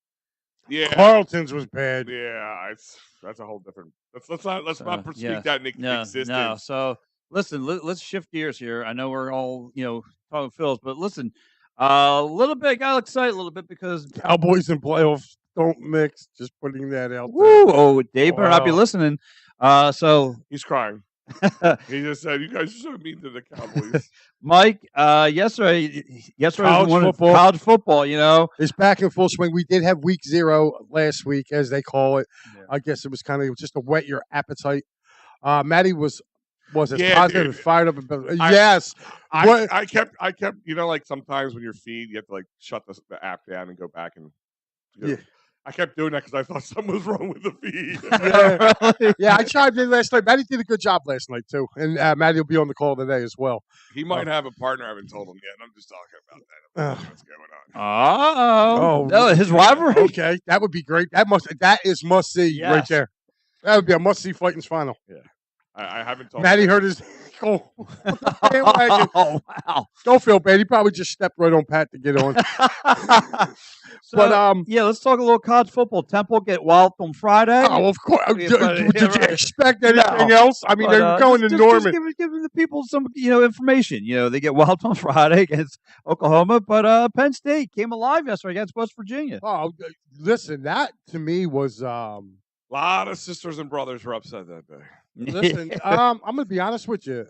Yeah, Carlton's was bad. Yeah, that's a whole different. Let's not speak that into existence. No. So listen, let's shift gears here. I know we're all talking Phils, but listen. A little bit got excited a little bit because Cowboys and playoffs don't mix. Just putting that out there. Woo! Oh, Dave better not be listening. So he's crying. He just said, "You guys are so mean to the Cowboys." Mike, yesterday college football, is back in full swing. We did have week 0 last week, as they call it. Yeah. I guess it was just to whet your appetite. Maddie was as positive and fired up. Yes. I kept, like sometimes when you're feed, you have to like shut the app down and go back and. Yeah. I kept doing that because I thought something was wrong with the feed. Yeah, I chimed in last night. Maddie did a good job last night too, and Maddie will be on the call today as well. He might have a partner. I haven't told him yet. I'm just talking about that. What's going on? Oh, no, his rivalry. Okay, that would be great. That is must see right there. That would be a must see Fightins final. Yeah. I haven't told Maddie hurt his ankle. Oh, wow. Don't feel bad. He probably just stepped right on Pat to get on. But let's talk a little college football. Temple get walloped on Friday. Oh, of course. Did you expect anything else? I mean, they're going to Norman. Just giving the people some information. They get walloped on Friday against Oklahoma, but Penn State came alive yesterday against West Virginia. Oh, listen, that to me was a lot of sisters and brothers were upset that day. Listen, I'm going to be honest with you.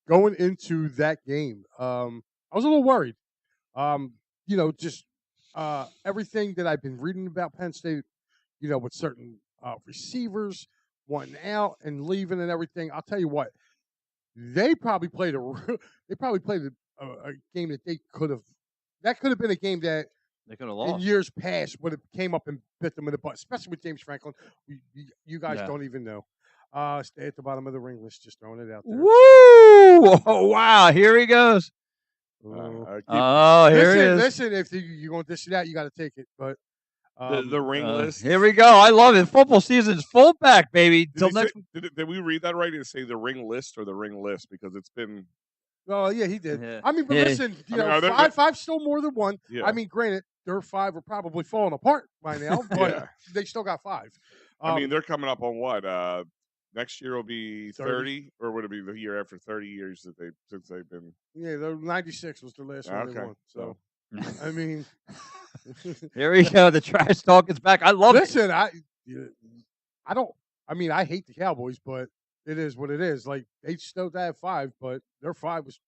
Going into that game, I was a little worried. Just everything that I've been reading about Penn State, with certain receivers wanting out and leaving and everything. I'll tell you what, they probably played a game that they could have. That could have been a game that they could have lost in years past would have came up and bit them in the butt, especially with James Franklin. You guys don't even know. Stay at the bottom of the ring list. Just throwing it out there. Woo! Oh, wow. Here he goes. Oh, here it is. Listen, if you're going to dish it out, you got to take it. But the ring list. Here we go. I love it. Football season's full back, baby. Till next. Did we read that right? Did it say the ring list or the ring list? Because it's been. Oh yeah, he did. Yeah. I mean, but listen, five's still more than one. Yeah. I mean, granted, their five are probably falling apart by now, but they still got five. I mean, they're coming up on what? Next year will be 30, or would it be the year after 30 years since they've been? Yeah, the 96 was their last one they won. So, I mean, here we go. The trash talk is back. I love it. Listen, I don't. I mean, I hate the Cowboys, but it is what it is. Like they still have five, but their five was.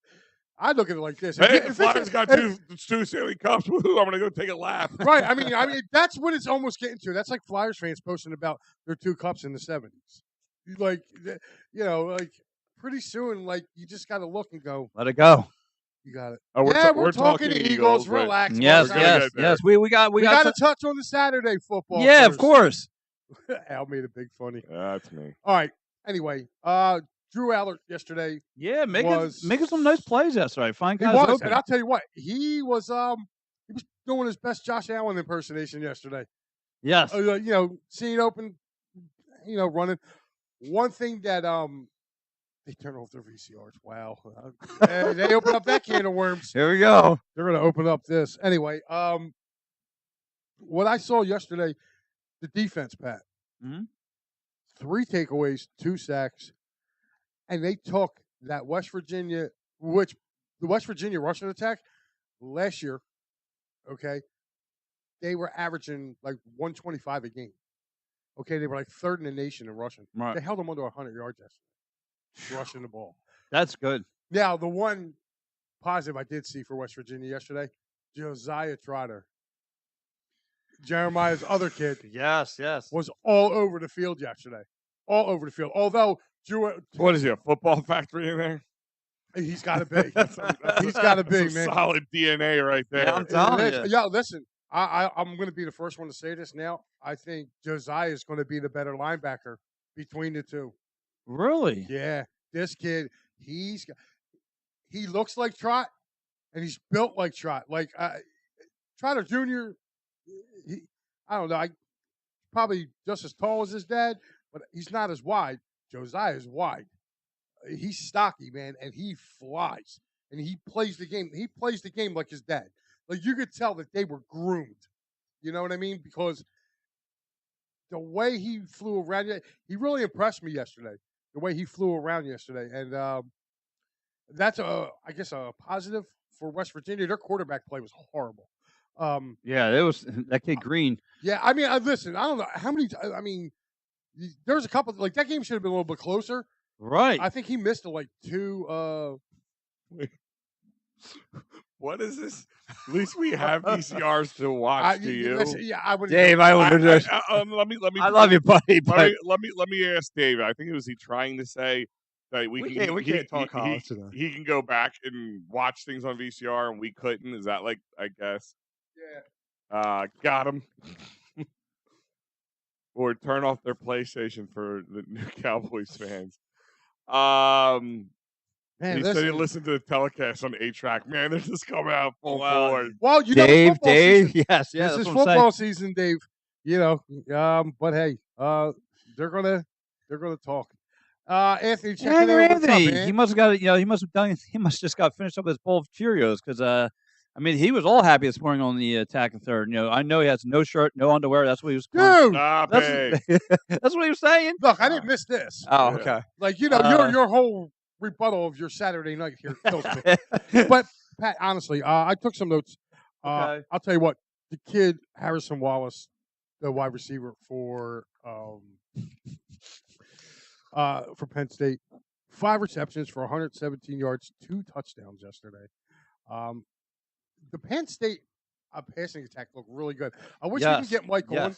I look at it like this. Hey, the Flyers got two Stanley Cups. Woo-hoo, I'm going to go take a lap. Right. I mean, that's what it's almost getting to. That's like Flyers fans posting about their 2 cups in the 70s. Like, like pretty soon, like you just got to look and go. Let it go. You got it. Oh, we're talking Eagles. Relax. Yes. We got to touch on the Saturday football. Yeah, first. Of course. Al made a big funny. That's me. All right. Anyway, Drew Allard yesterday. Yeah, making some nice plays yesterday. Fine guys. He was, and I'll tell you what, he was doing his best Josh Allen impersonation yesterday. Yes. Seeing open, running. One thing that they turn off their VCRs. Wow, they open up that can of worms. Here we go. They're going to open up this anyway. What I saw yesterday, the defense, Pat. Mm-hmm. 3 takeaways, 2 sacks, and they took that West Virginia rushing attack last year. Okay, they were averaging like 125 a game. Okay, they were like 3rd in the nation in rushing. Right. They held them under 100 yards yesterday, rushing the ball. That's good. Now, the one positive I did see for West Virginia yesterday, Josiah Trotter, Jeremiah's other kid, yes, was all over the field yesterday. All over the field. Although Drew, what is he, a football factory in there? He's got to be. He's got to be, man. Solid DNA right there. Yeah, I'm telling you. Yeah, listen. I'm going to be the first one to say this now. I think Josiah is going to be the better linebacker between the two. Really? Yeah. This kid, he looks like Trot, and he's built like Trot. Like Trotter Jr., I don't know. Probably just as tall as his dad, but he's not as wide. Josiah is wide. He's stocky, man, and he flies. And he plays the game. He plays the game like his dad. Like, you could tell that they were groomed. You know what I mean? Because the way he flew around, he really impressed me yesterday. The way he flew around yesterday. And that's, I guess, a positive for West Virginia. Their quarterback play was horrible. Yeah, it was that kid Green. Yeah, I mean, listen, I don't know how many. I mean, there's a couple. Like that game should have been a little bit closer. Right. I think he missed like 2. What is this? At least we have VCRs to watch. Do you? Listen, yeah, I would. Dave, I would. Let me. I love you, buddy. But let me ask Dave. I think it was he trying to say that we can't talk college today. He can go back and watch things on VCR, and we couldn't. Is that like? I guess. Yeah. Got him. Or turn off their PlayStation for the new Cowboys fans. Man, he said he listened to the telecast on 8-track. Man, they're just coming out full forward. Well, Dave, season. yes, this is football season, Dave. But hey, they're gonna talk. Anthony, checking in. Anthony, he must have got he must have done. He must just got finished up with his bowl of Cheerios because I mean, he was all happy this morning on the attack and third. I know he has no shirt, no underwear. That's what he was. Dude, that's what he was saying. Look, I didn't miss this. Oh, okay. Like your whole rebuttal of your Saturday night here kills me. But Pat, honestly, I took some notes. Okay. I'll tell you what, the kid Harrison Wallace, the wide receiver for Penn State, 5 receptions for 117 yards, 2 touchdowns yesterday. The Penn State passing attack looked really good. I wish we can get Mike on.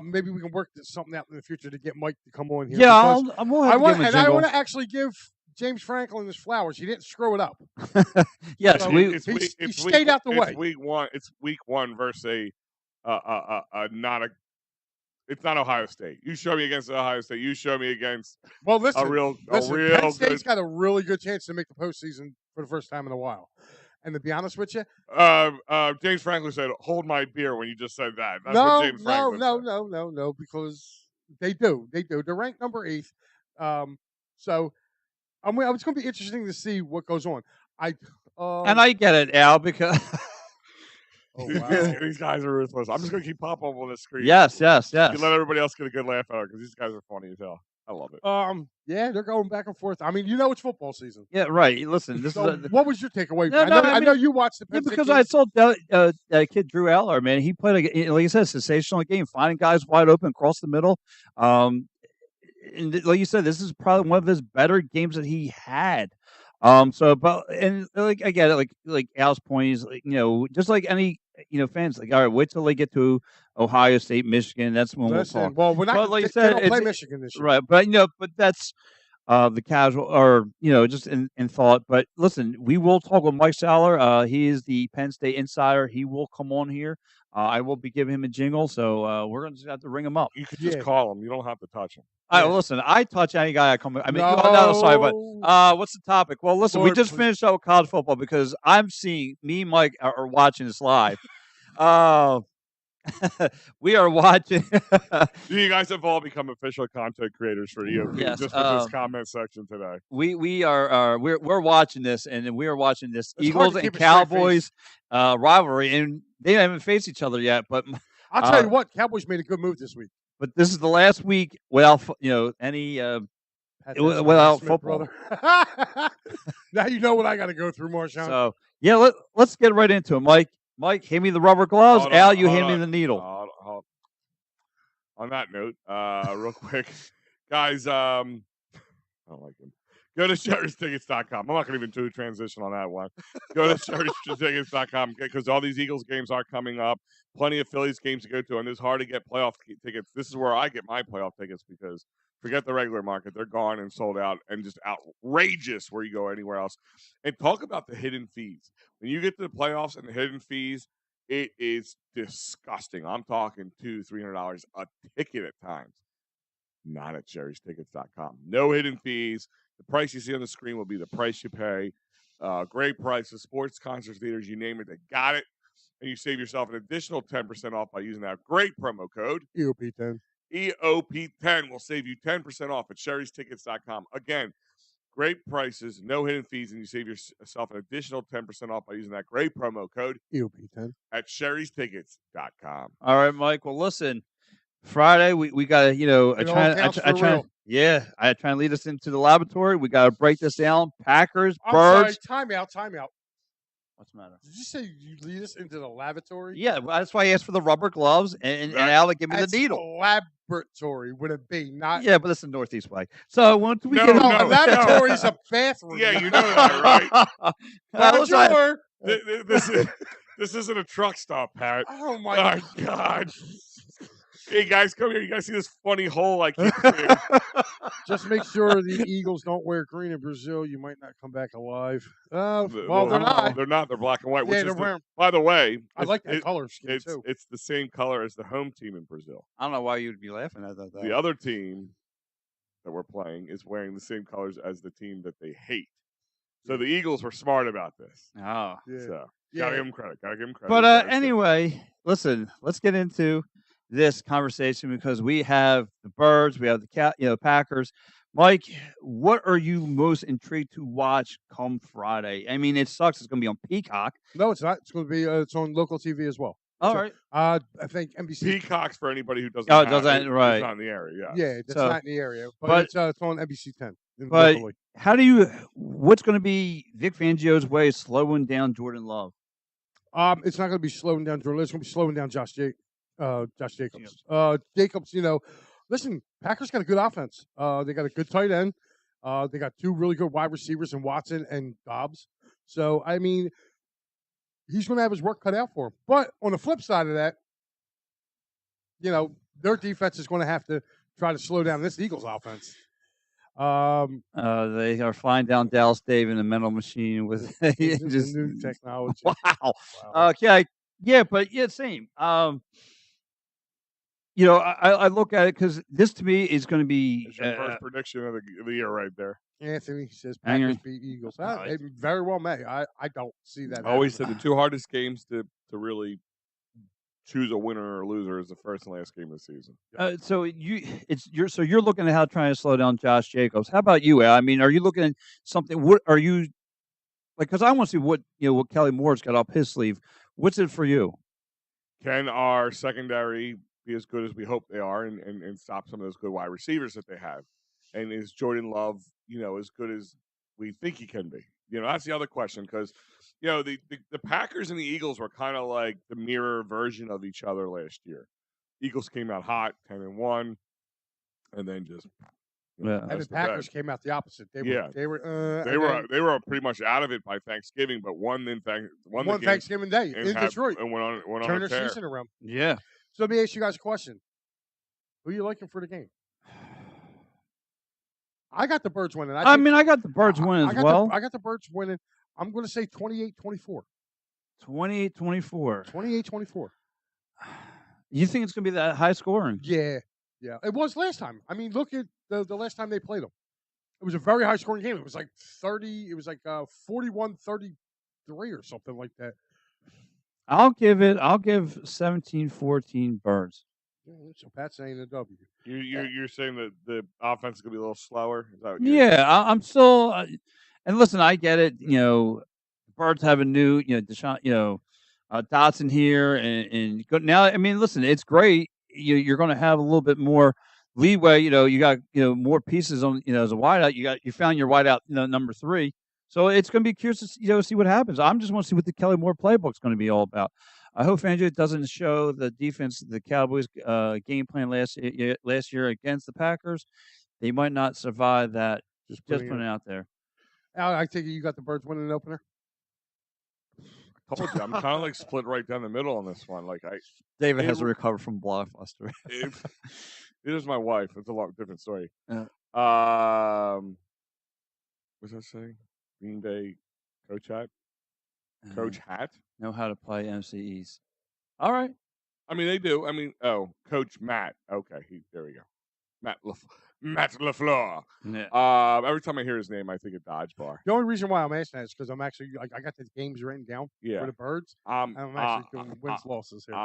Maybe we can work something out in the future to get Mike to come on here. Yeah, I want to actually give James Franklin his flowers. He didn't screw it up. Yes, so he stayed out the way. It's week one versus it's not Ohio State. You show me against Ohio State. You show me against a real Penn State's got a really good chance to make the postseason for the first time in a while. And to be honest with you, James Franklin said, "Hold my beer" when you just said that. That's what James Franklin said. no, because they do. They're ranked number 8th. So it's going to be interesting to see what goes on. And I get it, Al, because These guys are ruthless. I'm just going to keep popping up on the screen. yes. You let everybody else get a good laugh out because these guys are funny as hell. I love it. Yeah, they're going back and forth. I mean, it's football season. Yeah, right. Listen, what was your takeaway? No, I know you watched the Penn State because game. I saw that kid Drew Eller, man. He played like you said, a sensational game, finding guys wide open across the middle. And like you said, this is probably one of his better games that he had. And like I get it, like Al's point is, like, just like any fans, like, all right, wait till they get to Ohio State, Michigan. That's when we'll talk. Well, we're not. But like you they said, don't play Michigan this year, right? But that's the casual, or just in thought. But listen, we will talk with Mike Saller. He is the Penn State insider. He will come on here. I will be giving him a jingle, so we're gonna just have to ring him up. You could just call him. You don't have to touch him. Listen, I touch any guy I come. I mean, no, sorry, but what's the topic? Well, listen, we just finished up with college football because I'm seeing me and Mike are watching this live. We are watching. You guys have all become official content creators for EOP just with this comment section today. We're watching this, and we are watching this Eagles and Cowboys rivalry, and they haven't faced each other yet. But I'll tell you what, Cowboys made a good move this week. But this is the last week without any without football. Now you know what I got to go through, Marshawn. So yeah, let's get right into it, Mike. Mike, hand me the rubber gloves. Al, you hand me the needle. On that note, real quick, guys, I don't like him. Go to Sherry'sTickets.com. I'm not going to even do a transition on that one. Go to Sherry'sTickets.com because all these Eagles games are coming up. Plenty of Phillies games to go to, and it's hard to get playoff tickets. This is where I get my playoff tickets because forget the regular market. They're gone and sold out and just outrageous where you go anywhere else. And talk about the hidden fees. When you get to the playoffs and the hidden fees, it is disgusting. I'm talking $200, $300 a ticket at times. Not at Sherry'sTickets.com. No hidden fees. The price you see on the screen will be the price you pay. Great prices, sports, concerts, theaters, you name it, they got it. And you save yourself an additional 10% off by using that great promo code. EOP10. EOP10 will save you 10% off at Sherry'sTickets.com. Again, great prices, no hidden fees, and you save yourself an additional 10% off by using that great promo code. EOP10. At Sherry'sTickets.com. All right, Mike. Well, listen. Friday, we got to, I try and lead us into the laboratory. We got to break this down. Packers, Birds. Sorry, time out. What's the matter? Did you say you lead us into the lavatory? Yeah, that's why I asked for the rubber gloves and Alec give me the needle. Laboratory would it be not? Yeah, but that's the Northeast way. So once we a lavatory is a bathroom. Yeah, you know that, right? This isn't a truck stop, Pat. Oh my God. Hey guys, come here. You guys see this funny hole I keep Just make sure the Eagles don't wear green in Brazil. You might not come back alive. Well, they're not. They're not. They're black and white. Yeah, by the way, I like that color scheme too. It's the same color as the home team in Brazil. I don't know why you'd be laughing at that. The other team that we're playing is wearing the same colors as the team that they hate. So the Eagles were smart about this. Oh, yeah. So gotta give them credit. But anyway, listen. Let's get into this conversation because we have the Birds, we have the Packers. Mike, what are you most intrigued to watch come Friday? I mean, it sucks. It's going to be on Peacock. No, it's not. It's going to be. It's on local TV as well. All right. I think NBC. Peacock's for anybody who doesn't. Right. It's not in the area. Yeah, it's not in the area, but it's on NBC 10. But locally. What's going to be Vic Fangio's way of slowing down Jordan Love? It's not going to be slowing down Jordan. It's going to be slowing down Josh Jacobs. Jacobs, listen, Packers got a good offense. They got a good tight end. They got two really good wide receivers in Watson and Dobbs. So, I mean, he's going to have his work cut out for him. But on the flip side of that, their defense is going to have to try to slow down this Eagles offense. They are flying down Dallas Dave in a mental machine with just new technology. Wow. Okay. Yeah, but same. I look at it because this to me is going to be your first prediction of the year right there. Anthony says Hanger. Packers beat Eagles. They very well may. I don't see that. I always said happening. the two hardest games to really choose a winner or loser is the first and last game of the season. So you're looking at how trying to slow down Josh Jacobs. How about you, Al? I mean, are you looking at something? What are you like? Because I want to see what Kelly Moore's got up his sleeve. What's it for you? Can our secondary be as good as we hope they are and stop some of those good wide receivers that they have? And is Jordan Love, as good as we think he can be? That's the other question because, the Packers and the Eagles were kind of like the mirror version of each other last year. Eagles came out hot, 10-1, and then just and the Packers came out the opposite. They were pretty much out of it by Thanksgiving, but won Thanksgiving Day in Detroit and went on turn a their tear. season around. Yeah. So let me ask you guys a question: who are you liking for the game? I got the Birds winning. I got the Birds winning as well. I got the Birds winning. I'm going to say 28-24. 28-24. 28-24. You think it's going to be that high scoring? Yeah. It was last time. I mean, look at the last time they played them. It was a very high scoring game. It was like 30. It was like 41-33 or something like that. I'll give 17-14 Birds. So Pat's saying a W. You're saying that the offense is going to be a little slower? Is that what I'm still. And listen, I get it. Birds have a new, Deshaun, Dotson here, and now. I mean, listen, it's great. You're going to have a little bit more leeway. You got more pieces on. As a wideout, you found your wideout, number 3. So it's going to be curious to see what happens. I'm just want to see what the Kelly Moore playbook is going to be all about. I hope Fangio doesn't show the defense the Cowboys game plan last year against the Packers. They might not survive that. Just putting it out there. Al, I take it you got the Birds winning an opener. I told you, I'm kind of like split right down the middle on this one. David has to recover from blockbuster. It is my wife. It's a lot different story. Yeah. What's that saying? Green Bay Coach Hat. Coach Hat know how to play MCEs. All right. I mean, they do. I mean, Coach Matt. Okay, there we go. Matt LaFleur. Yeah. Every time I hear his name, I think of Dodge Bar. The only reason why I'm asking that is because I'm actually I got the games written down for the Birds. I'm actually doing wins losses here.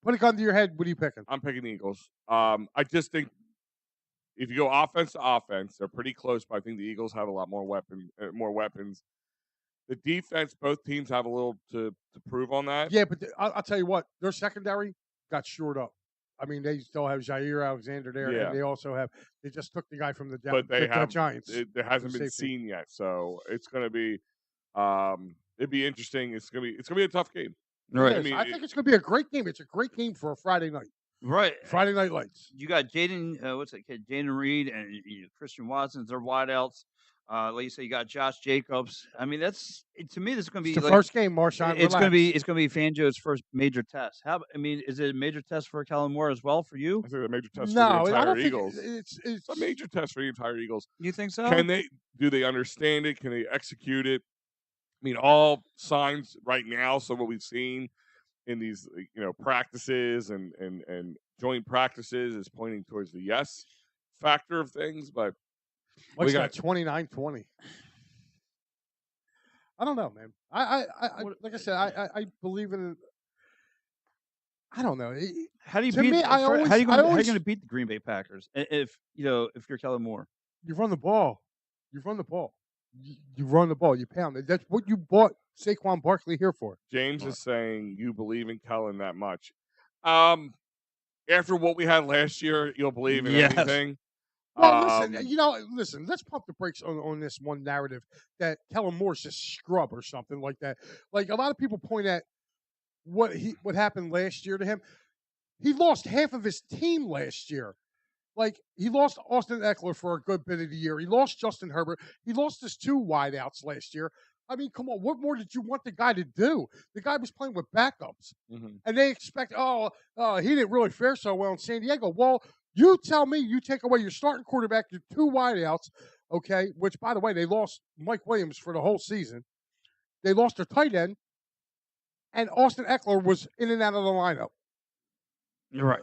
Put a gun to your head. What are you picking? I'm picking the Eagles. I just think if you go offense to offense, they're pretty close. But I think the Eagles have a lot more weapons. The defense, both teams have a little to prove on that. Yeah, but I'll tell you what, their secondary got shored up. I mean, they still have Jair Alexander there, and they also have. They just took the guy from the Giants. It hasn't been seen yet, so it's going to be. It'd be interesting. It's going to be a tough game. Right. I think it's going to be a great game. It's a great game for a Friday night. Right. Friday Night Lights. You got Jaden. What's that kid? Jaden Reed and Christian Watson's their wideouts. Like you say, you got Josh Jacobs. I mean, to me, this is going to be the first game, Marshawn. It's going to be Fangio's first major test. Is it a major test for Kellen Moore as well for you? I think a major test for the entire Eagles. It's a major test for the entire Eagles. You think so? Do they understand it? Can they execute it? I mean, all signs right now. So what we've seen in these, practices and joint practices is pointing towards the yes factor of things, but. We got 29-20. I don't know, man. I like I said, I believe in it. I don't know. How do you beat? How are you going to beat the Green Bay Packers if you're Kellen Moore? You run the ball. You run the ball. You pound it. That's what you bought Saquon Barkley here for. James is saying you believe in Kellen that much. After what we had last year, you'll believe in anything. Well, listen. Let's pump the brakes on this one narrative that Kellen Moore's just scrub or something like that. Like a lot of people point at what happened last year to him. He lost half of his team last year. Like he lost Austin Eckler for a good bit of the year. He lost Justin Herbert. He lost his 2 wideouts last year. I mean, come on. What more did you want the guy to do? The guy was playing with backups, and they expect, he didn't really fare so well in San Diego. Well. You tell me you take away your starting quarterback, your 2 wideouts, okay, which, by the way, they lost Mike Williams for the whole season. They lost their tight end, and Austin Eckler was in and out of the lineup. You're right.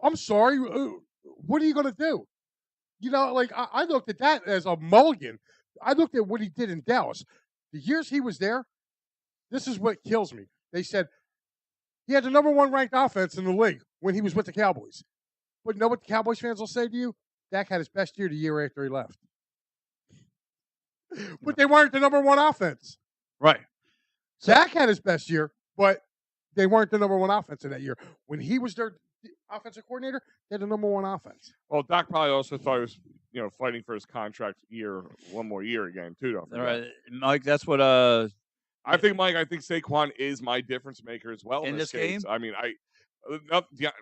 I'm sorry. What are you going to do? like I looked at that as a mulligan. I looked at what he did in Dallas. The years he was there, this is what kills me. They said he had the number 1 ranked offense in the league when he was with the Cowboys. But you know what the Cowboys fans will say to you? Dak had his best year the year after he left. But they weren't the number 1 offense. Right. Dak had his best year, but they weren't the number 1 offense in that year. When he was their offensive coordinator, they had the number 1 offense. Well, Doc probably also thought he was, fighting for his contract year, 1 more year again, too. Don't forget. Right, Mike. That's what. I think Saquon is my difference maker as well in this case. game. I mean,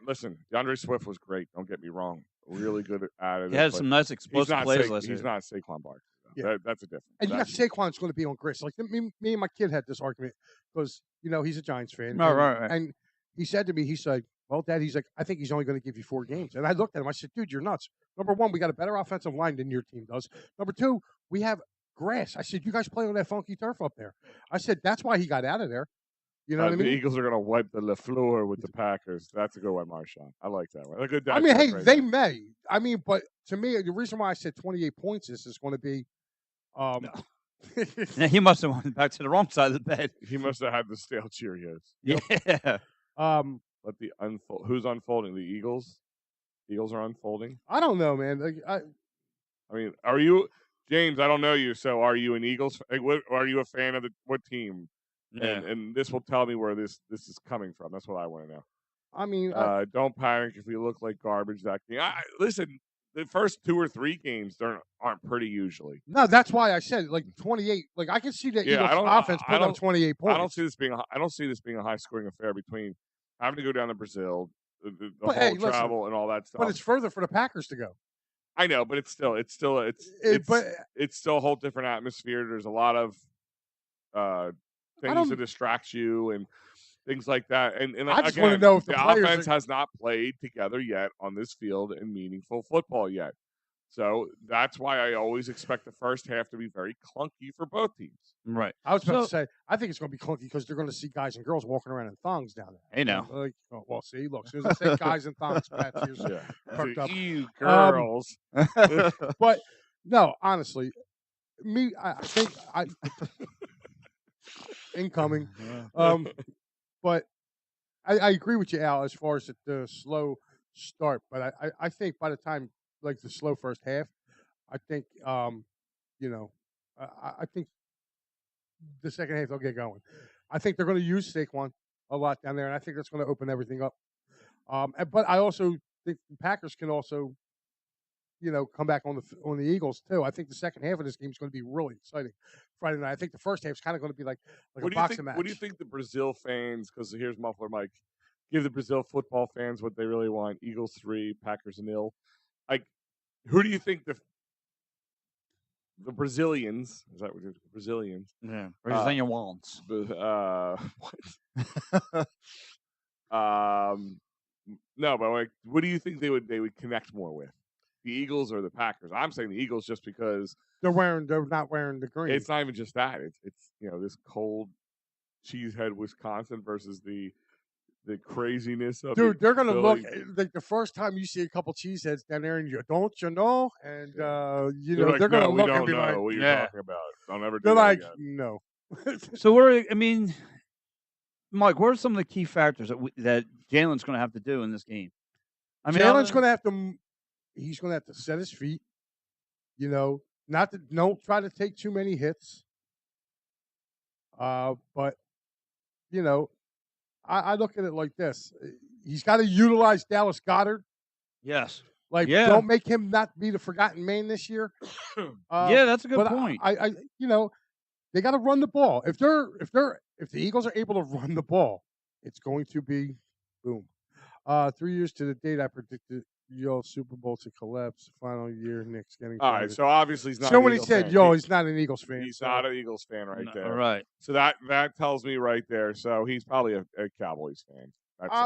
listen, DeAndre Swift was great. Don't get me wrong, really good at it. He had some nice explosive plays last year. He's not Saquon Barkley. Yeah. That's a difference. And you got Saquon's going to be on grist. Like me and my kid had this argument because he's a Giants fan. Right. And he said to me, he's like, "Well, Dad," he's like, "I think he's only going to give you 4 games." And I looked at him. I said, "Dude, you're nuts. Number 1, we got a better offensive line than your team does. Number 2, we have grass." I said, "You guys play on that funky turf up there." I said, "That's why he got out of there." You know what I mean? The Eagles are going to wipe the LaFleur with the Packers. That's a good one, Marshawn. I like that one. A good. I mean, hey, they may. I mean, but to me, the reason why I said 28 points is going to be. No. He must have went back to the wrong side of the bed. He must have had the stale Cheerios. Yeah. But who's unfolding? The Eagles. Eagles are unfolding. I don't know, man. Like, I mean, are you James? I don't know you, so are you an Eagles? Are you a fan of what team? Yeah. And this will tell me where this is coming from. That's what I want to know. I mean, don't panic if we look like garbage that game. Listen, the first 2 or 3 games aren't pretty usually. No, that's why I said like 28. Like I can see the Eagles offense putting up 28 points. I don't see this being a high scoring affair between having to go down to Brazil, the whole travel and all that stuff. But it's further for the Packers to go. I know, but it's still a whole different atmosphere. There's a lot of things to distract you and things like that. And I just want to know if the offense has not played together yet on this field in meaningful football yet. So that's why I always expect the first half to be very clunky for both teams. Right. I was about to say, I think it's going to be clunky because they're going to see guys and girls walking around in thongs down there. Hey, now. Well, see, look, as soon as I say guys and thongs, Pat, perked up. You girls. But, no, honestly, I think incoming. But I agree with you, Al, as far as the slow start. But I think by the time, like the slow first half, I think, I think the second half they'll get going. I think they're going to use Saquon a lot down there, and I think that's going to open everything up. But I also think the Packers can also, come back on the Eagles too. I think the second half of this game is going to be really exciting. Friday night. I think the first half is kind of going to be like a boxing match. What do you think the Brazil fans? Because here's Muffler Mike. Give the Brazil football fans what they really want: Eagles 3, Packers 0. Like, who do you think the Brazilians? Is that what it is? Brazilians? Yeah, Brazilian wants. What? No, but like, what do you think they would connect more with? The Eagles or the Packers? I'm saying the Eagles just because they're not wearing the green. It's not even just that. It's this cold cheesehead Wisconsin versus the craziness of dude. They're gonna Philly. look like the first time you see a couple cheeseheads down there, and you don't know, and they're like, they're gonna look and be know like, what you're talking about. Don't ever. They're do that like, again. no. So Mike, what are some of the key factors that Jalen's going to have to do in this game? I mean, Jalen's going to have to. He's going to have to set his feet. Don't try to take too many hits. But I look at it like this: he's got to utilize Dallas Goedert. Yes. Don't make him not be the forgotten man this year. Yeah, that's a good point. They got to run the ball. If the Eagles are able to run the ball, it's going to be boom. 3 years to the date, I predicted Super Bowl to collapse. Final year, Nick's getting. All right, so obviously he's not. So when he said, he's not an Eagles fan. He's not an Eagles fan there. Right. So that tells me right there. So he's probably a Cowboys fan.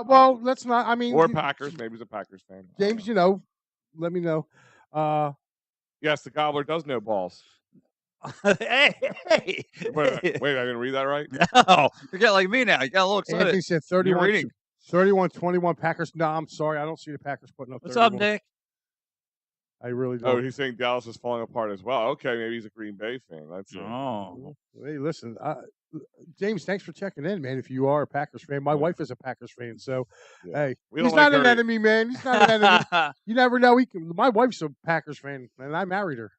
Well, let's not. I mean, or Packers. Maybe he's a Packers fan. James, let me know. Yes, the Gobbler does know balls. hey. Wait, I didn't read that right? No, you get like me now. You got a little excited. Anthony said 31-21 Packers. No, I'm sorry. I don't see the Packers putting up 31. What's up, Nick? I really Oh, don't. he's saying Dallas is falling apart as well. Okay, maybe he's a Green Bay fan. That's it. Oh, Hey, listen, James, thanks for checking in, man. If you are a Packers fan, my wife is a Packers fan, so hey, We he's don't like not an her- enemy, man. He's not an enemy. You never know. My wife's a Packers fan, and I married her.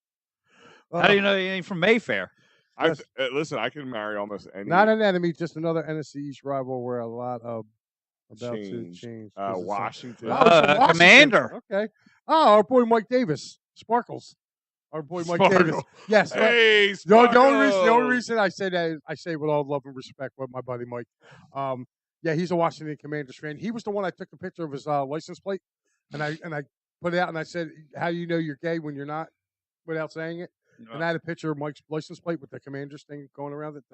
How do you know he ain't from Mayfair? Listen, I can marry almost any. Not an enemy, just another NFC East rival where a lot of about to change. Washington. Oh, it's Washington. Commander. Okay. Oh, our boy Mike Davis, Sparkles. Our boy Mike Davis. Yes. Hey, the only reason I say that is I say with all love and respect with my buddy Mike. Yeah, he's a Washington Commanders fan. He was the one I took a picture of his license plate, and I put it out and I said, "How do you know you're gay when you're not?" Without saying it. And I had a picture of Mike's license plate with the Commanders thing going around it.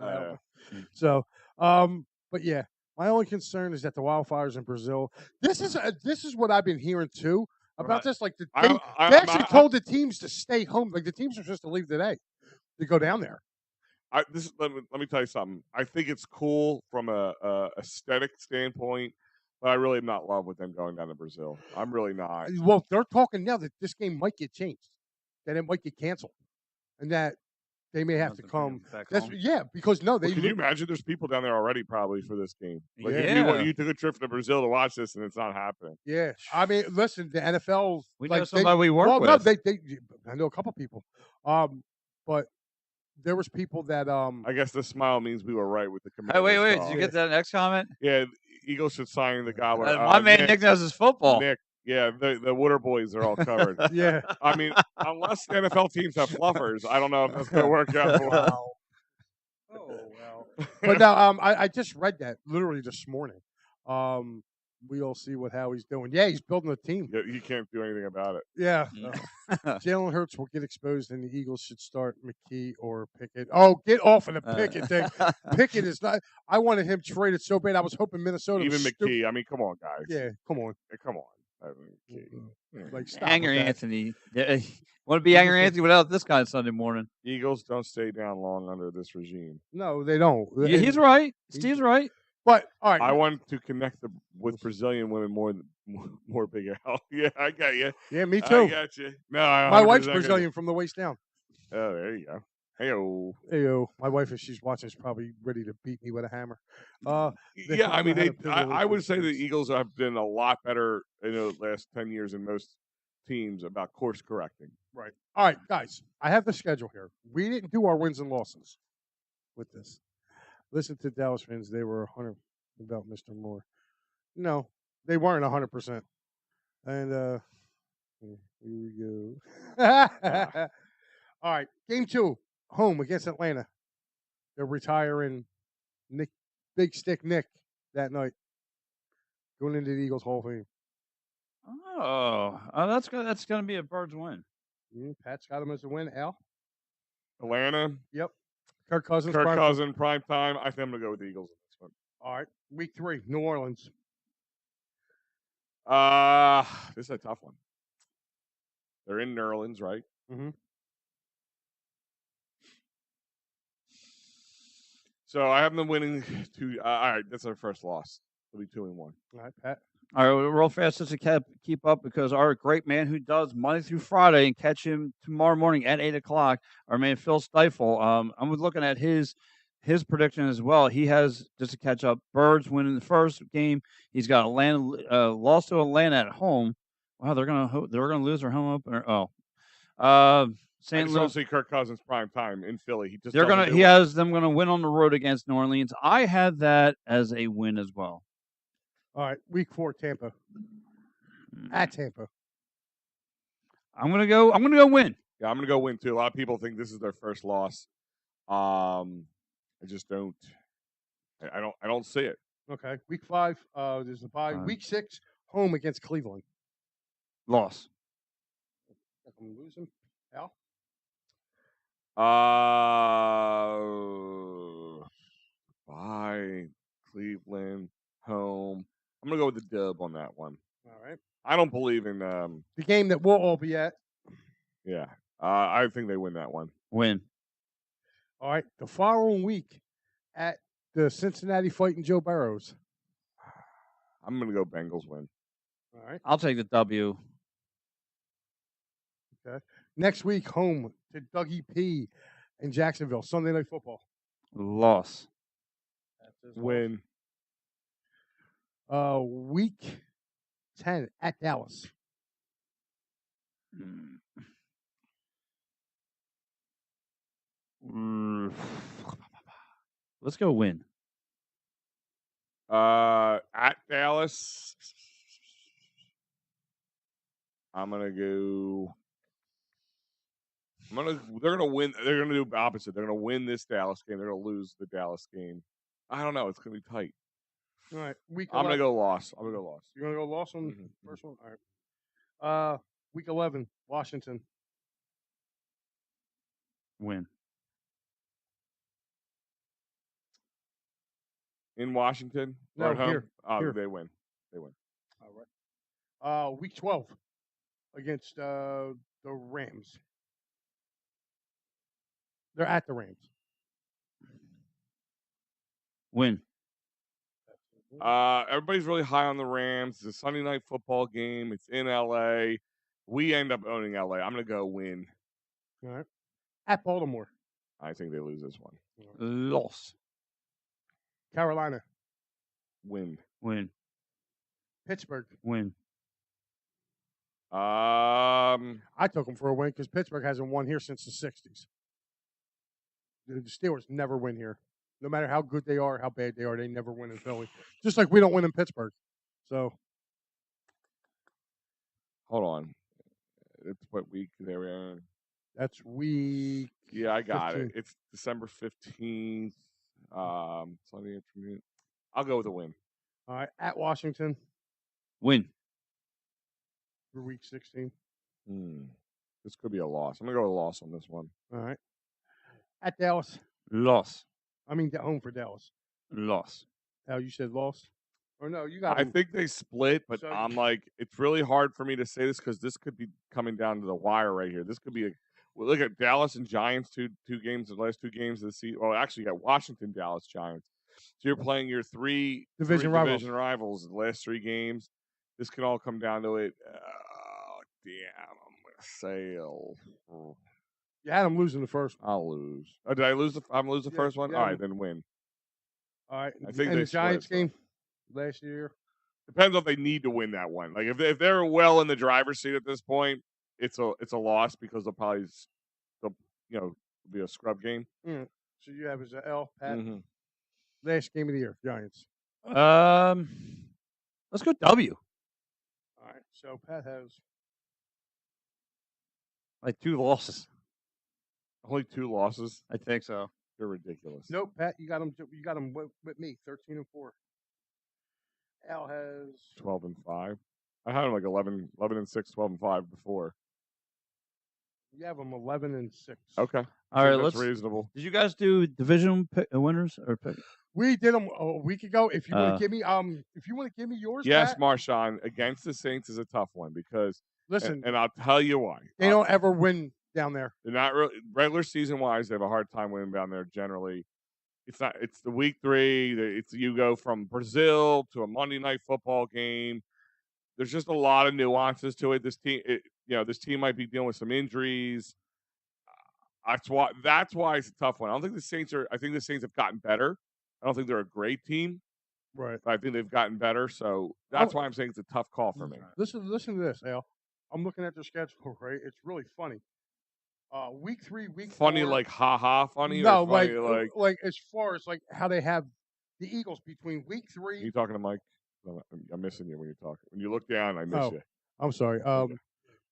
So, but yeah, my only concern is that the wildfires in Brazil. This is what I've been hearing too about this. Like they actually told the teams to stay home. Like the teams are supposed to leave today to go down there. Let me tell you something. I think it's cool from a aesthetic standpoint, but I really am not in love with them going down to Brazil. I'm really not. Well, they're talking now that this game might get changed, that it might get canceled, and that they may have to come. Because no, they. Can you imagine? There's people down there already probably for this game. Like Yeah. you took a trip to Brazil to watch this, and it's not happening. Yeah, I mean, listen, the NFL. We know somebody we work with. No, I know a couple people, but there was people that. I guess the smile means we were right with the Commanders. Hey, wait! Did you get that next comment? Yeah, Eagles should sign the gobbler. My man Nick knows his football. Nick. Yeah, the Water Boys are all covered. Yeah. I mean, unless the NFL teams have fluffers, I don't know if that's going to work out for them. Oh, well. But now, I just read that literally this morning. We'll see what Howie's doing. Yeah, he's building a team. Yeah, he can't do anything about it. Yeah. Jalen Hurts will get exposed, and the Eagles should start McKee or Pickett. Oh, get off of the Pickett thing. Pickett is not. I wanted him traded so bad. I was hoping Minnesota. Even McKee. I mean, come on, guys. Yeah, come on. Come on. Like, stop Angry with that. Anthony. Want to be Angry Anthony without this guy Sunday morning? Eagles don't stay down long under this regime. No, they don't. Yeah, he's right. Steve's right. But all right, I want to connect with Brazilian women more Big Al. Yeah, I got you. Yeah, me too. I got you. No, my wife's Brazilian from the waist down. Oh, there you go. Heyo. Heyo. My wife, if she's watching, is probably ready to beat me with a hammer. Yeah, I mean, I would say the Eagles have been a lot better in the last 10 years than most teams about course correcting. Right. All right, guys, I have the schedule here. We didn't do our wins and losses with this. Listen to Dallas fans. They were 100 about Mr. Moore. No, they weren't 100%. And here we go. All right, game 2, home against Atlanta. They're retiring Big Stick Nick that night, going into the Eagles Hall of Fame. Oh, that's gonna be a Birds win. Pat's got him as a win. Al, Atlanta. Yep. Kirk Cousins. Prime time. I think I'm gonna go with the Eagles in this one. All right, week 3, New Orleans. This is a tough one. They're in New Orleans, right? Mm-hmm. So I have them winning 2. All right, that's our first loss. It'll be 2-1. All right, Pat. All right, real fast just to keep up because our great man who does Monday through Friday and catch him tomorrow morning at 8:00, our man Phil Stifle. I'm looking at his prediction as well. He has, just to catch up, Birds winning the first game. He's got Atlanta lost to Atlanta at home. Wow, they're gonna lose their home opener. St. Louis. I don't see Kirk Cousins prime time in Philly. He has them gonna win on the road against New Orleans. I had that as a win as well. All right, week 4, Tampa. At Tampa. I'm gonna go win. Yeah, I'm gonna go win too. A lot of people think this is their first loss. I just don't. I don't see it. Okay, week 5. There's the bye. Week 6, home against Cleveland. Loss. I'm losing. Al. Bye. Cleveland home. I'm gonna go with the dub on that one. All right. I don't believe in the game that we'll all be at. Yeah. I think they win that one. Win. All right. The following week at the Cincinnati Fighting Joe Burrows. I'm gonna go Bengals win. All right. I'll take the W. Okay. Next week, home to Dougie P in Jacksonville. Sunday Night Football. Loss. That's his Win. Week 10 at Dallas. Let's go win. At Dallas, I'm gonna go. They're gonna win. They're gonna do the opposite. They're gonna win this Dallas game. They're gonna lose the Dallas game. I don't know. It's gonna be tight. All right. I'm gonna go loss. I'm gonna go loss. You're gonna go loss on Mhm. the first one. All right. Week 11, Washington. Win. In Washington or No, at home? here. Here. They win. They win. All right. Week 12 against the Rams. They're at the Rams. Win. Everybody's really high on the Rams. It's a Sunday night football game. It's in LA. We end up owning LA. I'm gonna go win. All right. At Baltimore. I think they lose this one. Loss. Carolina. Win. Win. Pittsburgh. Win. I took them for a win because Pittsburgh hasn't won here since the 60s. The Steelers never win here. No matter how good they are, how bad they are, they never win in Philly. Just like we don't win in Pittsburgh. So, hold on. It's what week they were in? That's week. Yeah, I got 15. it. It's December 15th. Sunday afternoon. I'll go with a win. All right. At Washington. Win. For week 16. This could be a loss. I'm going to go with a loss on this one. All right. At Dallas. Loss. I mean, at home for Dallas. Loss. Al, you said loss? Or no, you got I think they split, but So- I'm like, it's really hard for me to say this because this could be coming down to the wire right here. This could be look at Dallas and Giants, two games, the last 2 games of the season. Well, actually, you got Washington, Dallas, Giants. So you're playing your three Division rivals in the last 3 games. This can all come down to it. Oh, damn. I'm going to say You had them losing the first one. I'll lose. Oh, did I lose? I'm lose the first one? yeah. All right, then win. All right. I think and they the Giants split, game last year. Depends if they need to win that one. Like if they're well in the driver's seat at this point, it's a loss because they'll be a scrub game. So you have as a L, Pat. Mm-hmm. Last game of the year, Giants. Let's go W. All right. So Pat has Like 2 losses. Only 2 losses. I think so. You're ridiculous. nope. Pat, you got them with me. 13-4. Al has 12-5. I had them like 11-6, 12-5 before. You have them 11-6. Okay. All right, that's let's. reasonable. Did you guys do division winners or pick? We did them a week ago. If you want to give me yours, Yes, Pat, Marshawn, against the Saints is a tough one because listen, and I'll tell you why. they don't ever win down there. They're not really regular season wise. They have a hard time winning down there. Generally, it's not. It's the week 3. It's you go from Brazil to a Monday night football game. There's just a lot of nuances to it. This team might be dealing with some injuries. That's why it's a tough one. I don't think the Saints are. I think the Saints have gotten better. I don't think they're a great team, Right. but I think they've gotten better. So that's why I'm saying it's a tough call for me. Listen to this, Al. I'm looking at their schedule, right? It's really funny. Week 3, week Funny, 4, like ha funny. No, or funny, like as far as like how they have the Eagles between week 3. Are you talking to Mike? No, I'm missing you when you talk. When you look down, I miss you. I'm sorry. Okay.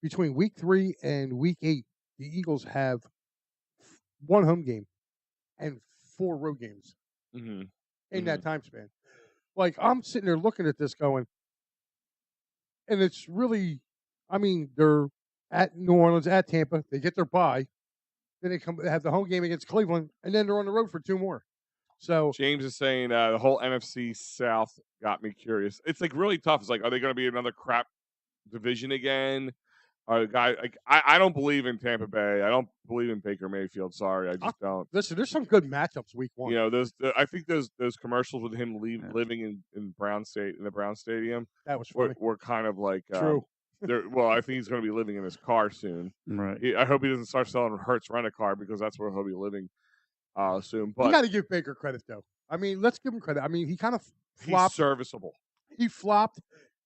Between week 3 and week 8, the Eagles have 1 home game and 4 road games in that time span. Like I'm sitting there looking at this going, and it's really, I mean, they're at New Orleans, at Tampa. They get their bye. Then they have the home game against Cleveland, and then they're on the road for 2 more. So James is saying the whole NFC South got me curious. It's like really tough. It's like, are they going to be another crap division again? I don't believe in Tampa Bay. I don't believe in Baker Mayfield. Sorry, I just don't. listen, there's some good matchups week 1. You know, I think those commercials with him living in the Brown Stadium That was funny. were kind of like True. Well, I think he's going to be living in his car soon. Right. I hope he doesn't start selling Hertz rent a car because that's where he'll be living soon. You But got to give Baker credit, though. I mean, let's give him credit. I mean, he kind of he's flopped. serviceable. He flopped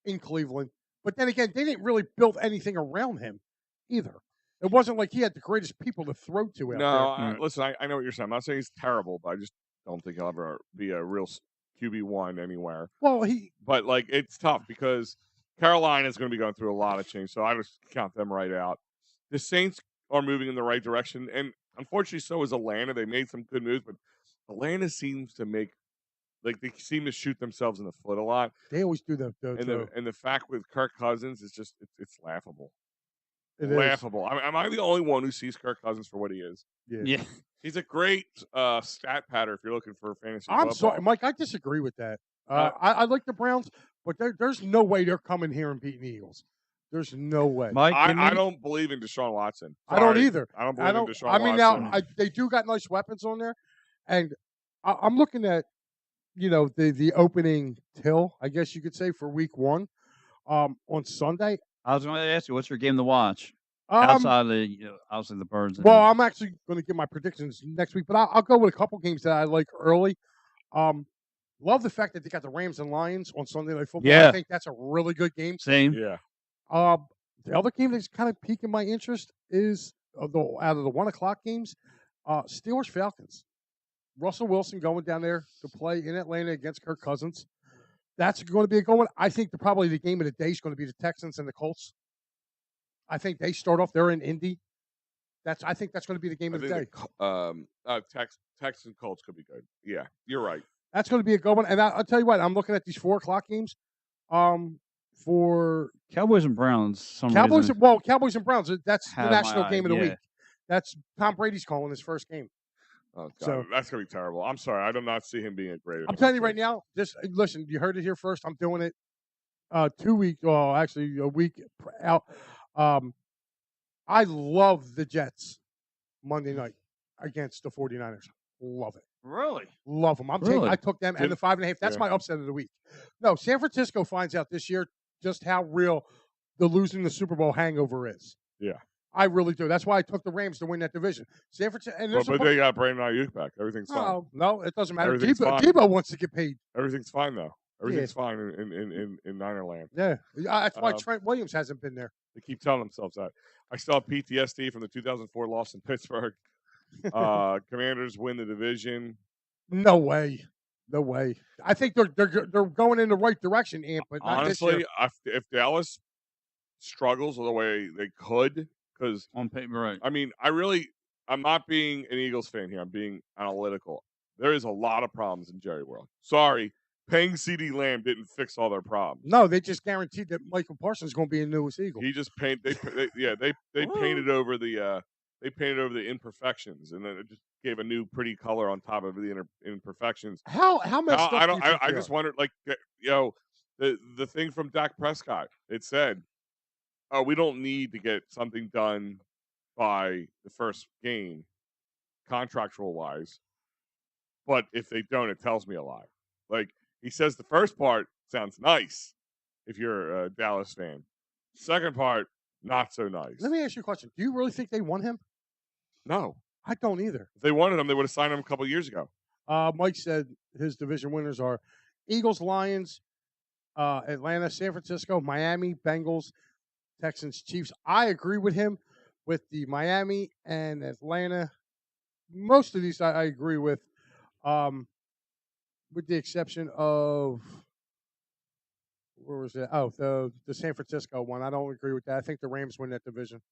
in Cleveland, but then again, they didn't really build anything around him either. It wasn't like he had the greatest people to throw to out No, there. listen, I know what you're saying. I'm not saying he's terrible, but I just don't think he'll ever be a real QB1 anywhere. Well, But like it's tough because Carolina is going to be going through a lot of change, so I just count them right out. The Saints are moving in the right direction, and unfortunately, so is Atlanta. They made some good moves, but Atlanta seems to make like they seem to shoot themselves in the foot a lot. They always do that. And the fact with Kirk Cousins is just it's laughable. It laughable. I mean, am I the only one who sees Kirk Cousins for what he is? Yeah. He's a great stat patter if you're looking for fantasy I'm football. sorry, Mike. I disagree with that. I like the Browns, but there's no way they're coming here and beating the Eagles. There's no way. Mike, I don't believe in Deshaun Watson. I don't either. I don't believe in Deshaun Watson. I mean, now they do got nice weapons on there, and I'm looking at the opening till, I guess you could say, for week 1 on Sunday. I was going to ask you, what's your game to watch outside of the obviously the Birds? Well, I'm actually going to give my predictions next week, but I'll go with a couple games that I like early. Love the fact that they got the Rams and Lions on Sunday Night Football. Yeah. I think that's a really good game. Same. Yeah. The other game that's kind of piquing my interest is out of the 1:00 games, Steelers Falcons. Russell Wilson going down there to play in Atlanta against Kirk Cousins. That's going to be a good one. I think probably the game of the day is going to be the Texans and the Colts. I think they start off. They're in Indy. I think that's going to be the game of the day. Texans Colts could be good. Yeah, you're right. That's going to be a good one. And I'll tell you what, I'm looking at these 4:00 games. For Cowboys and Browns. Cowboys and Browns. That's the national game of the week. That's Tom Brady's calling his first game. Oh, God. So that's gonna be terrible. I'm sorry, I do not see him being a great. I'm telling you right now. Just listen. You heard it here first. I'm doing it 2 weeks. Well, actually, a week out. I love the Jets Monday night against the 49ers. Love it. Really? Love them. I took them and the 5.5. That's my upset of the week. No, San Francisco finds out this year just how real the losing the Super Bowl hangover is. Yeah. I really do. That's why I took the Rams to win that division. San Francisco, but they got Brandon Ayuk back. Everything's fine. No, it doesn't matter. Debo wants to get paid. Everything's fine though. Everything's fine in Niner land. Yeah, that's why Trent Williams hasn't been there. They keep telling themselves that. I still have PTSD from the 2004 loss in Pittsburgh. Commanders win the division. No way. I think they're going in the right direction, Amp. But not honestly, this year. If Dallas struggles the way they could, because on paper, right? I mean, I'm not being an Eagles fan here. I'm being analytical. There is a lot of problems in Jerry World. Sorry, paying CeeDee Lamb didn't fix all their problems. No, they just guaranteed that Michael Parsons is going to be a newest Eagle. He just painted over the imperfections, and then it just gave a new pretty color on top of the imperfections. How messed up? I just wondered, like, the thing from Dak Prescott. It said, "Oh, we don't need to get something done by the first game, contractual wise, but if they don't, it tells me a lot." Like he says, the first part sounds nice if you're a Dallas fan. Second part, not so nice. Let me ask you a question. Do you really think they won him? No. I don't either. If they wanted him, they would have signed him a couple years ago. Mike said his division winners are Eagles, Lions, Atlanta, San Francisco, Miami, Bengals, Texans, Chiefs. I agree with him with the Miami and Atlanta. Most of these I agree with the exception of where was it? Oh, the San Francisco one. I don't agree with that. I think the Rams win that division.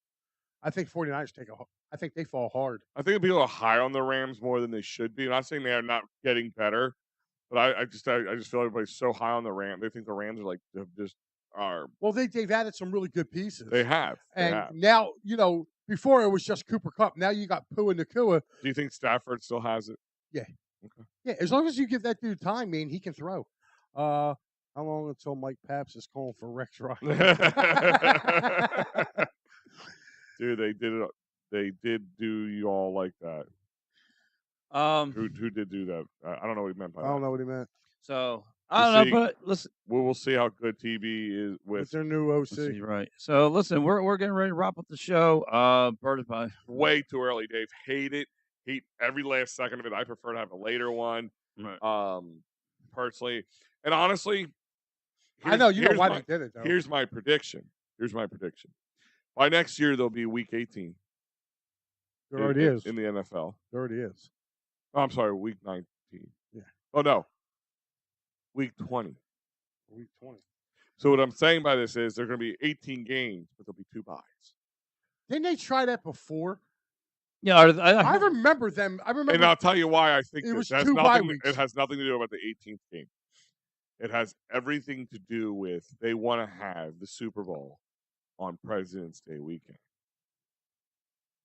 I think 49ers I think they fall hard. I think people are high on the Rams more than they should be. I'm not saying they are not getting better, but I just feel everybody's so high on the Rams. They think the Rams are like just are. Well, they've added some really good pieces. They have. Now, before it was just Cooper Kupp. Now you got Pua Nakua. Do you think Stafford still has it? Yeah. Okay. Yeah, as long as you give that dude time, man, he can throw. How long until Mike Paps is calling for Rex Ryan? Dude, they did it. They did do you all like that. Who did do that? I don't know what he meant by that. I don't know what he meant. So I don't know, but listen, we'll see how good TB is with their new OC. see, right. So listen, we're getting ready to wrap up the show. Birdie by way too early, Dave. Hate it. Hate every last second of it. I prefer to have a later one. Right. Personally. And honestly, I know you know why they did it though. Here's my prediction. By next year there'll be week 18. There already is. In the NFL. There already is. Oh, I'm sorry, week 19. Yeah. Oh no. Week 20. Week 20. So what I'm saying by this is there're going to be 18 games, but there'll be 2 byes. Didn't they try that before? Yeah, I remember them. And I'll tell you why I think it was this. 2 bye weeks. It has nothing to do about the 18th game. It has everything to do with they want to have the Super Bowl on President's Day weekend.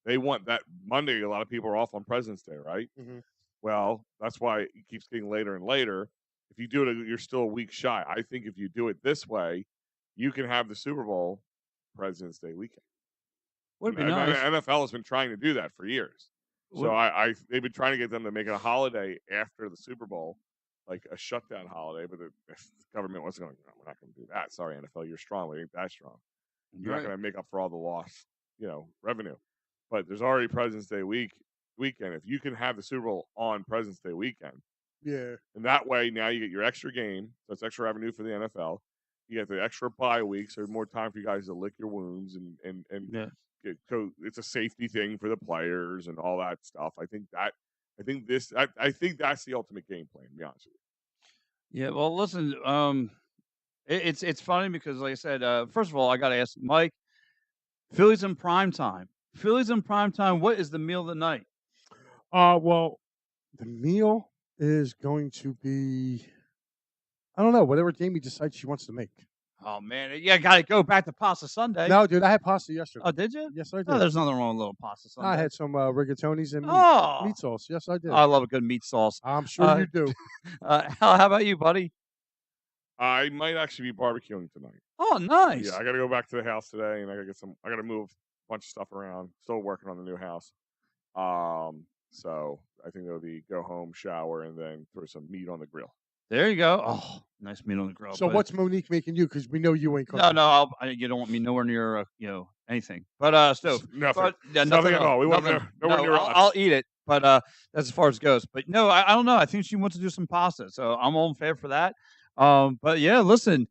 They want that Monday. A lot of people are off on President's Day, right? Mm-hmm. Well, that's why it keeps getting later and later. If you do it, you're still a week shy. I think if you do it this way, you can have the Super Bowl President's Day weekend. Would be nice. NFL has been trying to do that for years. So they've been trying to get them to make it a holiday after the Super Bowl, like a shutdown holiday. But the government wasn't going. No, we're not going to do that. Sorry, NFL, you're strong. We ain't that strong. You're not going to make up for all the lost, revenue. But there's already President's Day weekend. If you can have the Super Bowl on President's Day weekend, yeah, and that way now you get your extra game. So it's extra revenue for the NFL. You get the extra bye weeks, so more time for you guys to lick your wounds and yeah. It's a safety thing for the players and all that stuff. I think that's the ultimate game plan, to be honest with you. Yeah, well, listen, it's funny because, like I said, first of all, I got to ask Mike, Phillies in prime time. What is the meal of the night? Well, the meal is going to be, I don't know, whatever Jamie decides she wants to make. Oh, man. Yeah, got to go back to Pasta Sunday. No, dude, I had pasta yesterday. Oh, did you? Yes, I did. Oh, there's nothing wrong with a little Pasta Sunday. I had some rigatonis and meat sauce. Yes, I did. I love a good meat sauce. I'm sure you do. How about you, buddy? I might actually be barbecuing tonight. Oh, nice. Yeah, I got to go back to the house today, and I got to move a bunch of stuff around. Still working on the new house. So I think it'll be go home, shower, and then throw some meat on the grill. There you go. Oh, nice meat on the grill. So what's Monique making you? Because we know you ain't cooking. No, you don't want me nowhere near, anything. But stove. Nothing. But, yeah, nothing at all. We want nowhere near us. I'll eat it, but that's as far as it goes. But no, I don't know. I think she wants to do some pasta, so I'm all in favor for that. But yeah, listen.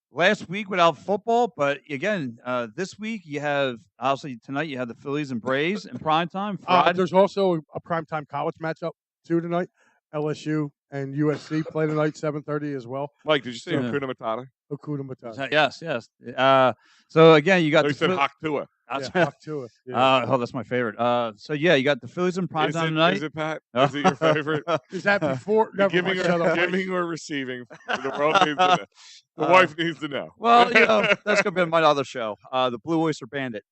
Last week without football, but again, this week you have obviously tonight you have the Phillies and Braves in prime time. There's also a primetime college matchup too tonight. LSU and USC play tonight, 7:30 as well. Mike, did you say Hakuna Matata? Hakuna Matata. Yes. So again, you got. You said Haktua. Haktua. Yeah. Oh, that's my favorite. So yeah, you got the Phillies in prime time tonight. Is it Pat? Is it your favorite? Is that before giving or receiving? The world needs to know. The wife needs to know. Well, that's gonna be my other show, the Blue Oyster Bandit.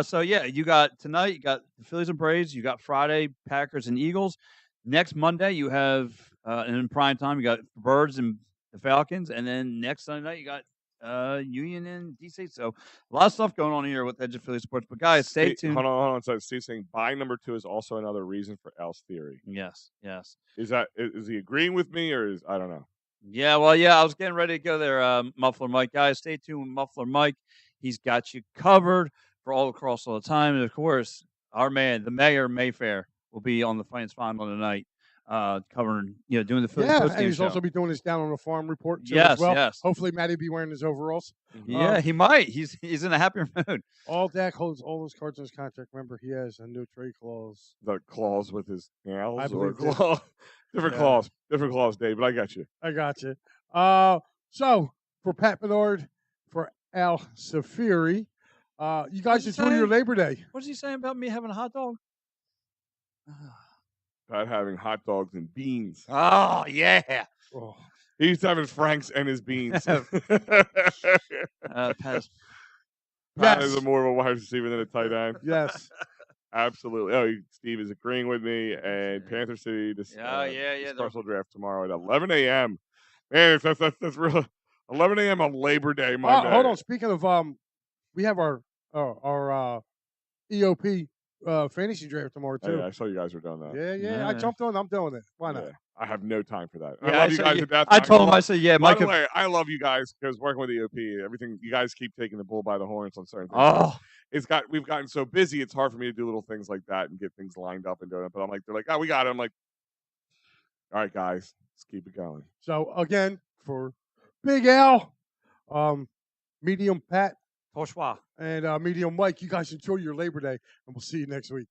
So yeah, you got tonight. You got the Phillies and Braves. You got Friday Packers and Eagles. Next Monday you have in prime time you got Birds and the Falcons, and then next Sunday night you got Union and DC. So a lot of stuff going on here with Edge of Philly Sports. But guys, stay tuned. Hold on. So Steve's saying buy number 2 is also another reason for Al's theory. Yes. Is he agreeing with me or is I don't know? Yeah, well, I was getting ready to go there, Muffler Mike. Guys, stay tuned with Muffler Mike. He's got you covered for all across all the time. And, of course, our man, the Mayor Mayfair, will be on the Finance Final tonight, covering, doing the Phillies postgame and he's also be doing his Down on the Farm report too as well. Yes. Hopefully, Matty will be wearing his overalls. Yeah, he might. He's in a happier mood. All Dak holds all those cards in his contract. Remember, he has a no trade clause. The clause with his nails? I believe clause? Different clause, Dave, but I got you. So, for Pat Bernard, for Al Safiri, you guys enjoy your Labor Day. What's he saying about me having a hot dog? About having hot dogs and beans. Oh, yeah. Oh. He's having Frank's and his beans. Pat is more of a wide receiver than a tight end. Yes. Absolutely. Oh, Steve is agreeing with me. And Panther City, special draft tomorrow at 11 a.m. Man, that's real. 11 a.m. on Labor Day, Monday. Hold on. Speaking of, we have our EOP fantasy draft tomorrow Oh, too. yeah, I saw you guys were doing that. Yeah. I jumped on. I'm doing it. Why not? Yeah, I have no time for that. I Yeah, love you guys to death. I told him, I said, yeah, By Mike. the way, I love you guys because working with EOP, everything you guys keep taking the bull by the horns on certain things. Oh, We've gotten so busy, it's hard for me to do little things like that and get things lined up and doing it. But I'm like, they're like, oh, we got it. I'm like, all right, guys, let's keep it going. So again, for Big Al, Medium Pat, Bonsoir. and Medium Mike, you guys enjoy your Labor Day, and we'll see you next week.